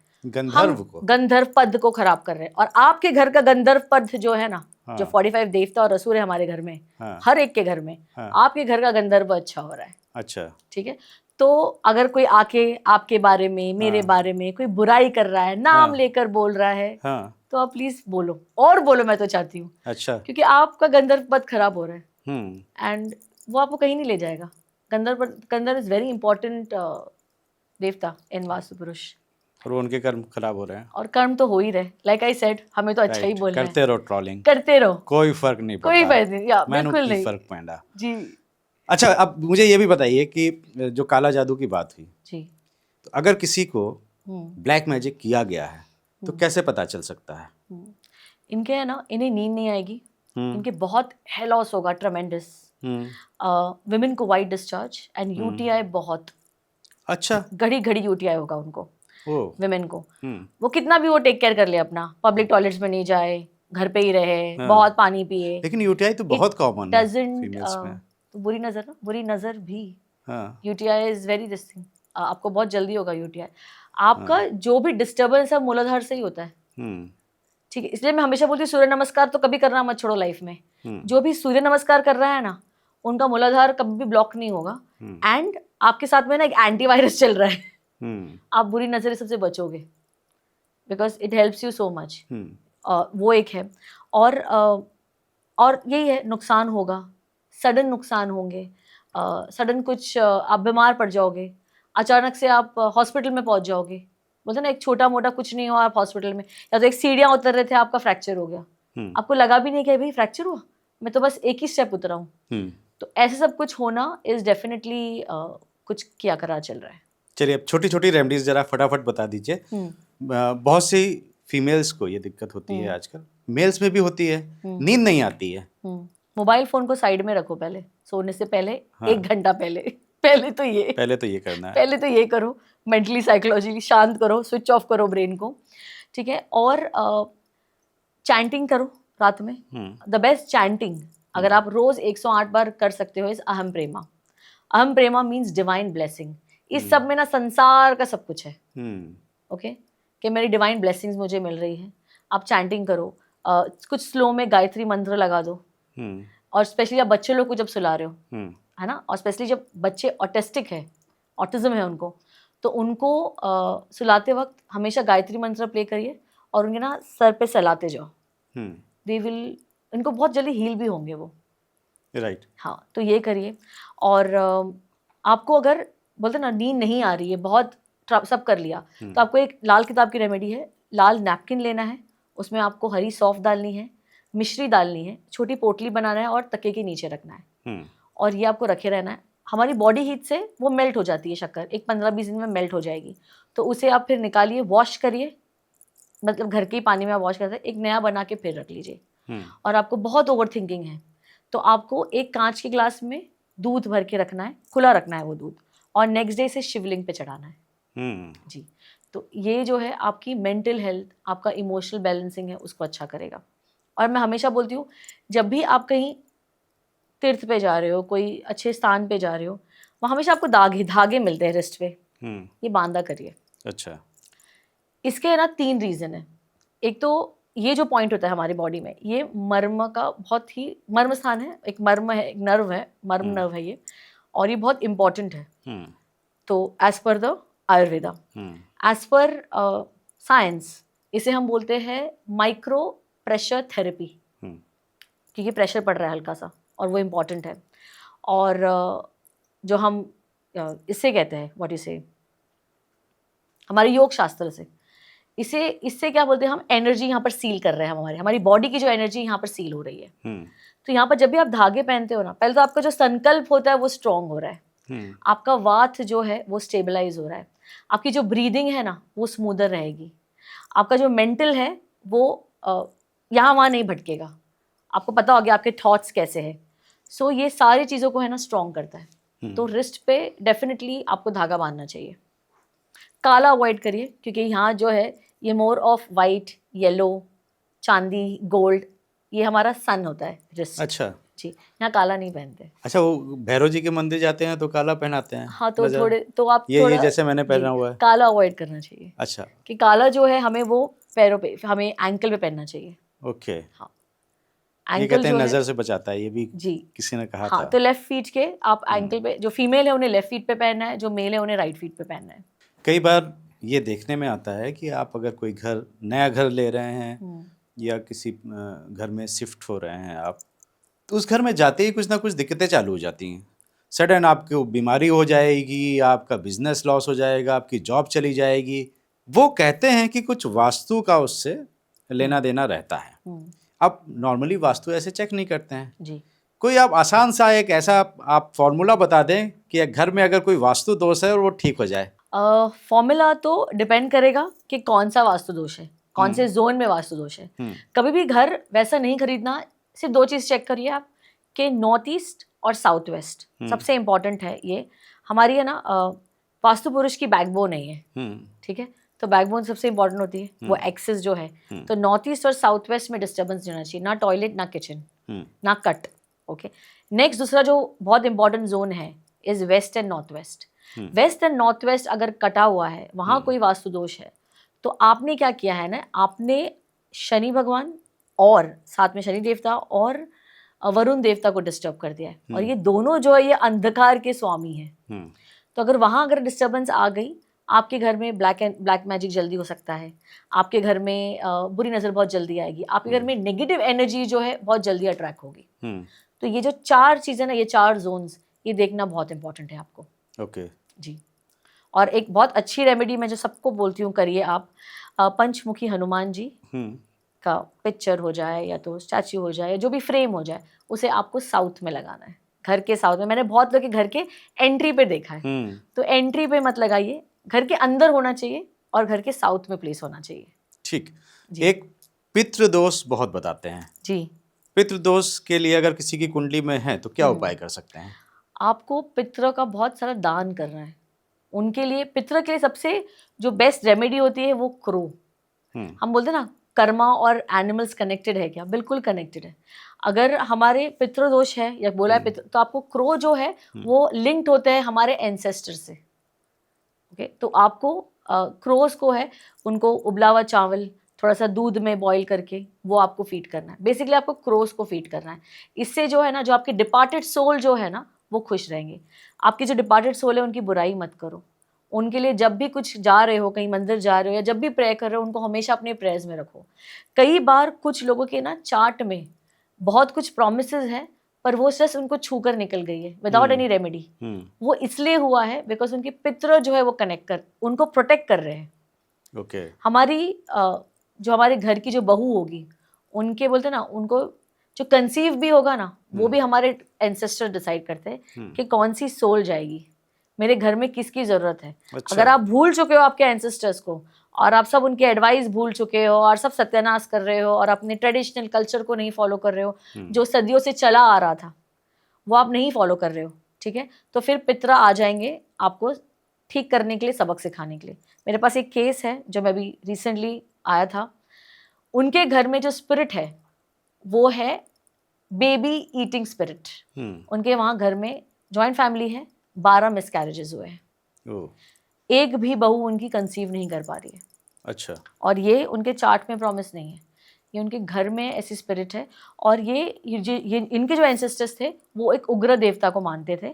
गंधर्व पद को खराब कर रहे हैं। और आपके घर का गंधर्व पद जो है ना, जो 45 देवता और असुर है हमारे घर में, हर एक के घर में, आपके घर का गंधर्व अच्छा हो रहा है। अच्छा, ठीक है। तो अगर कोई आके आपके बारे में, मेरे बारे में कोई बुराई कर रहा है, नाम लेकर बोल रहा है, तो आप प्लीज बोलो, और बोलो, मैं तो चाहती हूँ। अच्छा। क्योंकि आपका गंधर्व पद खराब हो रहा है, एंड वो आपको कहीं नहीं ले जाएगा। गंधर्व इज वेरी इंपॉर्टेंट देवता इन वास्तु पुरुष, और उनके कर्म खराब हो रहे हैं, और कर्म तो हो ही रहे। लाइक आई सेड, हमें तो अच्छा ही बोलना है। करते रहो ट्रोलिंग, करते रहो, कोई फर्क नहीं पड़ता, कोई फर्क नहीं, या बिल्कुल नहीं फर्क पैंडा जी। अच्छा, अब मुझे ये भी बताइए कि जो काला जादू की बात हुई जी, तो अगर किसी को ब्लैक मैजिक किया गया है तो कैसे पता चल सकता है? इनके है ना, इन्हें नींद नहीं आएगी, इनके बहुत हेयर लॉस होगा, ट्रेमेंडस, विमेन को वाइट डिस्चार्ज एंड यूटीआई बहुत। अच्छा। घड़ी घड़ी यूटीआई होगा उनको, विमेन को। वो कितना भी वो टेक केयर कर ले अपना, पब्लिक टॉयलेट्स में नहीं जाए, घर पे ही रहे, बहुत पानी पिए, लेकिन यूटीआई तो बहुत कॉमन है फीमेल्स में। तो बुरी नजर ना, बुरी नजर भी, UTI is very this thing, आपको बहुत जल्दी होगा यूटीआई। आपका जो भी डिस्टर्बेंस है मूलाधार से ही होता है, ठीक है। इसलिए मैं हमेशा बोलती हूँ, सूर्य नमस्कार तो कभी करना मत छोड़ो लाइफ में। जो भी सूर्य नमस्कार कर रहा है ना, उनका मूलाधार कभी भी ब्लॉक नहीं होगा, एंड आपके साथ में ना एक एंटीवायरस चल रहा है। आप बुरी नजर सबसे बचोगे, because it helps you so much. वो एक है, और यही है, नुकसान होगा, सडन नुकसान होंगे, सडन कुछ आप बीमार पड़ जाओगे, अचानक से आप हॉस्पिटल में पहुंच जाओगे। बोलते ना, एक छोटा मोटा कुछ नहीं हुआ, आप हॉस्पिटल में, या तो एक सीढ़ियाँ उतर रहे थे, आपका फ्रैक्चर हो गया, आपको लगा भी नहीं कि भाई फ्रैक्चर हुआ, मैं तो बस एक ही स्टेप उतरा हूँ। तो ऐसे सब कुछ होना इज डेफिनेटली कुछ किया करा चल रहा है। चलिए, अब छोटी छोटी रेमेडीज जरा फटाफट बता दीजिए। बहुत सी फीमेल्स को ये दिक्कत होती है आजकल, मेल्स में भी होती है, नींद नहीं आती है। मोबाइल फोन को साइड में रखो, पहले सोने से पहले 1 घंटा पहले तो ये करना है, पहले तो ये करो, मेंटली साइकोलॉजिकली शांत करो, स्विच ऑफ करो ब्रेन को, ठीक है। और चैंटिंग करो रात में, द बेस्ट चैंटिंग, अगर आप रोज 108 बार कर सकते हो, इस अहम प्रेमा, अहम प्रेमा मीन्स डिवाइन ब्लेसिंग। इस सब में ना संसार का सब कुछ है। ओके, कि मेरी डिवाइन ब्लेसिंग्स मुझे मिल रही है। आप चैंटिंग करो, कुछ स्लो में गायत्री मंत्र लगा दो, और स्पेशली आप बच्चे लोग को जब सुला रहे हो, है ना, और स्पेशली जब बच्चे ऑटिस्टिक है, ऑटिज्म है उनको, तो उनको सुलाते वक्त हमेशा गायत्री मंत्र प्ले करिए और उनके ना सर पे सहलाते जाओ। दे विल, इनको बहुत जल्दी हील भी होंगे वो। राइट। हाँ, तो ये करिए। और आपको अगर बोलते ना नींद नहीं आ रही है, बहुत सब कर लिया, तो आपको एक लाल किताब की रेमेडी है। लाल नैपकिन लेना है, उसमें आपको हरी सौंफ डालनी है, मिश्री डालनी है, छोटी पोटली बनाना है और तकिए के नीचे रखना है, और ये आपको रखे रहना है। हमारी बॉडी हीट से वो मेल्ट हो जाती है शक्कर, एक 15-20 दिन में मेल्ट हो जाएगी। तो उसे आप फिर निकालिए, वॉश करिए, मतलब घर के ही पानी में आप वॉश करते हैं, एक नया बना के फिर रख लीजिए। और आपको बहुत ओवर थिंकिंग है तो आपको एक कांच के ग्लास में दूध भर के रखना है, खुला रखना है वो दूध, और नेक्स्ट डे इसे शिवलिंग पे चढ़ाना है। जी, तो ये जो है आपकी मेंटल हेल्थ, आपका इमोशनल बैलेंसिंग है, उसको अच्छा करेगा। और मैं हमेशा बोलती हूँ, जब भी आप कहीं तीर्थ पे जा रहे हो, कोई अच्छे स्थान पे जा रहे हो, वहाँ हमेशा आपको धागे मिलते हैं रिस्ट पे, ये बांधा करिए। अच्छा। इसके ना 3 रीज़न है। एक तो ये जो पॉइंट होता है हमारी बॉडी में, ये मर्म का बहुत ही मर्म स्थान है, एक मर्म है, एक नर्व है, मर्म नर्व है ये, और ये बहुत इंपॉर्टेंट है। तो as per the Ayurveda, as per science, इसे हम बोलते हैं माइक्रो प्रेशर थेरेपी, क्योंकि प्रेशर पड़ रहा है हल्का सा और वो इम्पॉर्टेंट है। और जो हम इससे कहते हैं व्हाट यू से, हमारे योग शास्त्र से, इससे क्या बोलते हैं, हम एनर्जी यहाँ पर सील कर रहे हैं, हमारी बॉडी की जो एनर्जी यहाँ पर सील हो रही है। तो यहाँ पर जब भी आप धागे पहनते हो ना, पहले तो आपका जो संकल्प होता है वो स्ट्रांग हो रहा है, आपका वात जो है वो स्टेबलाइज हो रहा है, आपकी जो ब्रीदिंग है ना वो स्मूदर रहेगी, आपका जो मेंटल है वो यहाँ वहाँ नहीं भटकेगा, आपको पता हो गया आपके थॉट्स कैसे हैं। सो ये सारी चीज़ों को है ना स्ट्रांग करता है। तो रिस्ट पे डेफिनेटली आपको धागा बांधना चाहिए। काला अवॉइड करिए, क्योंकि यहाँ जो है ये मोर ऑफ वाइट, येलो, चांदी, गोल्ड, ये हमारा सन होता है रिस्ट। अच्छा जी, यहाँ काला नहीं पहनते। अच्छा, वो भैरव जी के मंदिर जाते हैं तो काला पहनाते हैं? हाँ, तो थोड़े तो आप ये जैसे मैंने पहना हुआ है, काला अवॉइड करना चाहिए। अच्छा, कि काला जो है हमें वो पैरों पे, हमें एंकल पे पहनना चाहिए। ओके। हाँ, ये कहते हैं नजर से बचाता है, ये भी जी किसी ने कहा हाँ, था। तो लेफ्ट फीट के आप एंकल पे, जो फीमेल है उन्हें लेफ्ट फीट पे पहनना है, जो मेल है उन्हें राइट फीट पे पहनना है। कई बार ये देखने में आता है कि आप अगर कोई नया घर ले रहे हैं या किसी घर में शिफ्ट हो रहे हैं आप, तो उस घर में जाते ही कुछ ना कुछ दिक्कतें चालू हो जाती हैं। सडन आपको बीमारी हो जाएगी, आपका बिजनेस लॉस हो जाएगा, आपकी जॉब चली जाएगी। वो कहते हैं कि कुछ वास्तु का उससे लेना देना रहता है। आप नॉर्मली वास्तु ऐसे चेक नहीं करते हैं जी। कोई आप आसान सा एक ऐसा आप फॉर्मूला बता दें कि एक घर में अगर कोई वास्तु दोष है और वो ठीक हो जाए। फॉर्मूला तो डिपेंड करेगा कि कौन सा वास्तु दोष है, कौन से जोन में वास्तु दोष है। कभी भी घर वैसा नहीं खरीदना, सिर्फ 2 चीज़ चेक करिए आप, कि नॉर्थ ईस्ट और साउथ वेस्ट सबसे इम्पॉर्टेंट है। ये हमारी है ना वास्तु पुरुष की बैकबोन है ये, ठीक है, तो बैकबोन सबसे इम्पॉर्टेंट होती है, वो एक्सिस जो है। तो नॉर्थ ईस्ट और साउथ वेस्ट में डिस्टर्बेंस नहीं होना चाहिए, ना टॉयलेट, ना किचन, ना कट। ओके, नेक्स्ट दूसरा जो बहुत इंपॉर्टेंट जोन है is west and north west. West and north west अगर कटा हुआ है, वहाँ कोई वास्तु दोष है, तो आपने क्या किया है ना, आपने शनि भगवान और साथ में शनि देवता और वरुण देवता को डिस्टर्ब कर दिया है, और ये दोनों जो है ये अंधकार के स्वामी हैं। तो अगर वहाँ अगर डिस्टर्बेंस आ गई, आपके घर में ब्लैक मैजिक जल्दी हो सकता है, आपके घर में बुरी नज़र बहुत जल्दी आएगी, आपके घर में नेगेटिव एनर्जी जो है बहुत जल्दी अट्रैक्ट होगी। तो ये जो 4 चीज़ें ना, ये 4 जोन्स, ये देखना बहुत इंपॉर्टेंट है आपको। ओके जी। और एक बहुत अच्छी रेमेडी मैं जो सबको बोलती हूँ करिए आप, पंचमुखी हनुमान जी का पिक्चर हो जाए या तो स्टैच्यू हो जाए, जो भी फ्रेम हो जाए, उसे आपको साउथ में लगाना है, घर के साउथ में। मैंने बहुत लोग के घर के एंट्री पे देखा है, तो एंट्री पे मत लगाइए, घर के अंदर होना चाहिए और घर के साउथ में प्लेस होना चाहिए। ठीक। एक पितृदोष बहुत बताते हैं जी। पितृदोष के लिए अगर किसी की कुंडली में है तो क्या उपाय कर सकते हैं? आपको पितरों का बहुत सारा दान करना है। उनके लिए, पितरों के लिए सबसे जो बेस्ट रेमेडी होती है वो क्रो। हम बोलते हैं ना कर्मा और एनिमल्स कनेक्टेड है क्या? बिल्कुल कनेक्टेड है। अगर हमारे पितृदोष है या बोला है पितृ, तो आपको क्रो जो है वो लिंक्ड होते हैं हमारे एंसेस्टर से। ओके, तो आपको क्रोस को है उनको उबला हुआ चावल थोड़ा सा दूध में बॉईल करके वो आपको फीड करना है। बेसिकली आपको क्रोस को फीड करना है। इससे जो है ना, जो आपके डिपार्टेड सोल जो है ना वो खुश रहेंगे। आपकी जो डिपार्टेड सोल है उनकी बुराई मत करो। उनके लिए जब भी कुछ जा रहे हो, कहीं मंदिर जा रहे हो या जब भी प्रे कर रहे हो, उनको हमेशा अपने प्रेयर्स में रखो। कई बार कुछ लोगों के ना चार्ट में बहुत कुछ प्रोमिसेस है पर वो जस्ट उनको छू कर निकल गई है विदाउट एनी रेमेडी। वो इसलिए हुआ है बिकॉज उनके पितृ जो है वो कनेक्ट कर, उनको प्रोटेक्ट कर रहे हैं। ओके। हमारी जो हमारे घर की जो बहू होगी, उनके बोलते हैं ना, उनको जो कंसीव भी होगा ना वो भी हमारे एंसेस्टर डिसाइड करते हैं कि कौन सी सोल जाएगी, मेरे घर में किसकी जरूरत है। अच्छा। अगर आप भूल चुके हो आपके एंसेस्टर्स को और आप सब उनके एडवाइस भूल चुके हो और सब सत्यानाश कर रहे हो और अपने ट्रेडिशनल कल्चर को नहीं फॉलो कर रहे हो, जो सदियों से चला आ रहा था वो आप नहीं फॉलो कर रहे हो, ठीक है, तो फिर पितरा आ जाएंगे आपको ठीक करने के लिए, सबक सिखाने के लिए। मेरे पास एक केस है जो मैं अभी रिसेंटली आया था। उनके घर में जो स्पिरिट है वो है बेबी ईटिंग स्पिरिट। उनके वहाँ घर में जॉइंट फैमिली है, 12 मिसकैरेजेस हुए हैं, एक भी बहू उनकी कंसीव नहीं कर पा रही है। अच्छा। और ये उनके चार्ट में प्रॉमिस नहीं है, ये उनके घर में ऐसी स्पिरिट है। और ये इनके जो एंसेस्टर्स थे वो एक उग्र देवता को मानते थे,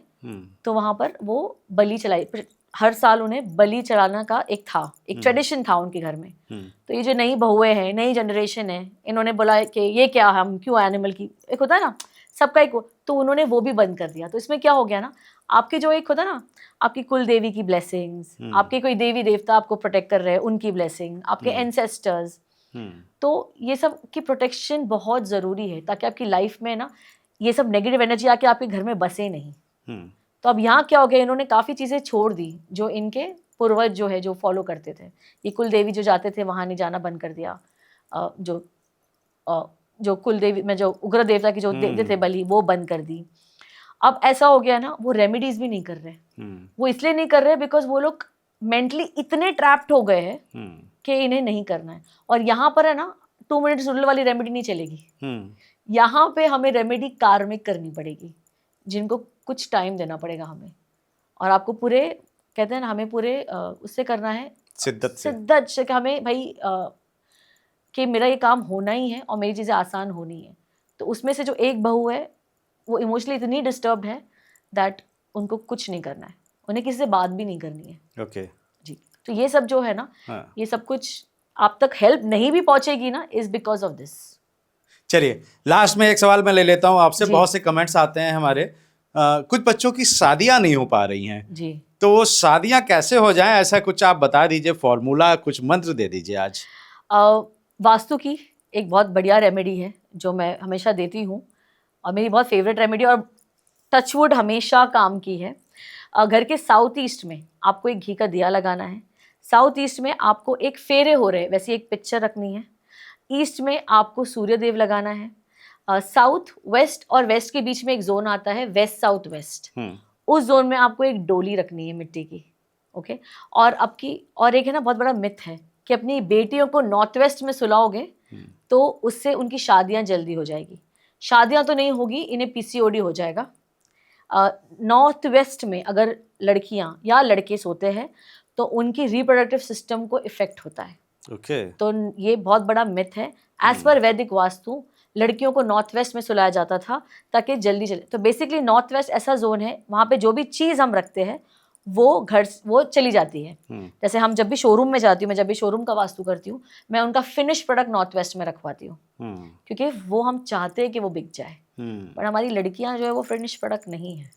तो वहाँ पर वो बलि चलाई, हर साल उन्हें बलि चढ़ाना का एक ट्रेडिशन था उनके घर में। तो ये जो नई बहुएं हैं, नई जनरेशन है, इन्होंने बोला कि ये क्या, हम क्यों एनिमल की, एक होता है ना सबका एक, तो उन्होंने वो भी बंद कर दिया। तो इसमें क्या हो गया ना, आपके जो एक होता है ना, आपकी कुल देवी की ब्लेसिंग्स, आपके कोई देवी देवता आपको प्रोटेक्ट कर रहे हैं उनकी ब्लेसिंग, आपके एंसेस्टर्स, तो ये सब की प्रोटेक्शन बहुत ज़रूरी है ताकि आपकी लाइफ में ना ये सब नेगेटिव एनर्जी आके आपके घर में बसे नहीं। तो अब यहाँ क्या हो गया, इन्होंने काफ़ी चीज़ें छोड़ दी जो इनके पूर्वज जो है जो फॉलो करते थे। ये कुल देवी जो जाते थे वहाँ नहीं जाना बंद कर दिया, जो कुल देवी में जो उग्र देवता की जो देते थे बलि वो बंद कर दी। अब ऐसा हो गया ना, वो रेमेडीज भी नहीं कर रहे। वो इसलिए नहीं कर रहे बिकॉज वो लोग मेंटली इतने ट्रैप्ड हो गए हैं कि इन्हें नहीं करना है। और यहाँ पर है ना 2 मिनट सुडल वाली रेमेडी नहीं चलेगी, यहाँ पे हमें रेमेडी कार्मिक करनी पड़ेगी, जिनको कुछ टाइम देना पड़ेगा हमें। और आपको पूरे कहते हैं ना, हमें पूरे उससे करना है, शिद्दत से कि हमें भाई कि मेरा ये काम होना ही है और मेरी चीज़ें आसान होनी है। तो उसमें से जो एक बहू है वो इमोशनली इतनी डिस्टर्ब्ड है दैट उनको कुछ नहीं करना है, उन्हें किसी से बात भी नहीं करनी है। ओके जी, तो ये सब जो है ना, ये सब कुछ आप तक हेल्प नहीं भी पहुंचेगी ना, इज बिकॉज ऑफ दिस। चलिए लास्ट में एक सवाल मैं ले लेता हूँ आपसे। बहुत से कमेंट्स आते हैं हमारे, कुछ बच्चों की शादियां नहीं हो पा रही हैं जी, तो वो शादियां कैसे हो जाएं, ऐसा कुछ आप बता दीजिए, फॉर्मूला कुछ मंत्र दे दीजिए आज। वास्तु की एक बहुत बढ़िया रेमेडी है जो मैं हमेशा देती हूँ और मेरी बहुत फेवरेट रेमेडी और टचवुड हमेशा काम की है। घर के साउथ ईस्ट में आपको एक घी का दिया लगाना है। साउथ ईस्ट में आपको एक फेरे हो रहे वैसी एक पिक्चर रखनी है। ईस्ट में आपको सूर्य देव लगाना है। साउथ वेस्ट और वेस्ट के बीच में एक जोन आता है, वेस्ट साउथ वेस्ट, उस जोन में आपको एक डोली रखनी है मिट्टी की। ओके, और और एक है ना बहुत बड़ा मिथ है कि अपनी बेटियों को नॉर्थ वेस्ट में सुलाओगे तो उससे उनकी शादियां जल्दी हो जाएगी। शादियां तो नहीं होगी, इन्हें पीसीओडी हो जाएगा। नॉर्थ वेस्ट में अगर लड़कियां या लड़के सोते हैं तो उनकी रिप्रोडक्टिव सिस्टम को इफेक्ट होता है। ओके, तो ये बहुत बड़ा मिथ है। एज पर वैदिक वास्तु लड़कियों को नॉर्थ वेस्ट में सुलाया जाता था ताकि जल्दी चले। तो बेसिकली नॉर्थ वेस्ट ऐसा जोन है वहाँ पे जो भी चीज़ हम रखते हैं वो चली जाती है। जैसे हम जब भी शोरूम में जाती हूँ, मैं जब भी शोरूम का वास्तु करती हूँ, मैं उनका फिनिश प्रोडक्ट नॉर्थ वेस्ट में रखवाती हूँ क्योंकि वो हम चाहते हैं कि वो बिक जाए। पर हमारी लड़कियाँ जो है वो फिनिश प्रोडक्ट नहीं है।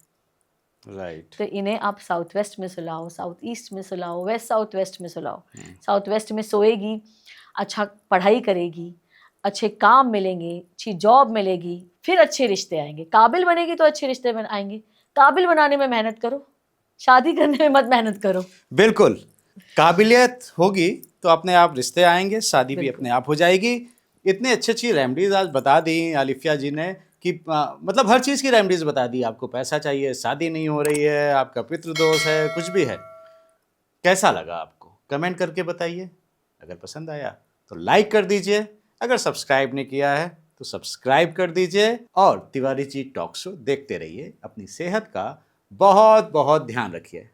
राइट। तो इन्हें आप साउथ वेस्ट में सुलाओ, साउथ ईस्ट में सुलाओ, वेस्ट साउथ वेस्ट में सुलाओ। साउथ वेस्ट में सोएगी, अच्छा पढ़ाई करेगी, अच्छे काम मिलेंगे, अच्छी जॉब मिलेगी, फिर अच्छे रिश्ते आएंगे। काबिल बनेगी तो अच्छे रिश्ते आएंगे। काबिल बनाने में मेहनत करो, शादी करने में मत मेहनत करो। बिल्कुल, काबिलियत होगी तो अपने आप रिश्ते आएंगे, शादी भी अपने आप हो जाएगी। इतनी अच्छी रेमेडीज आज बता दी आलिफिया जी ने कि मतलब हर चीज़ की रेमेडीज बता दी। आपको पैसा चाहिए, शादी नहीं हो रही है, आपका पितृदोष है, कुछ भी है। कैसा लगा आपको कमेंट करके बताइए। अगर पसंद आया तो लाइक कर दीजिए, अगर सब्सक्राइब नहीं किया है तो सब्सक्राइब कर दीजिए और तिवारी जी टॉक शो देखते रहिए। अपनी सेहत का बहुत बहुत ध्यान रखिए।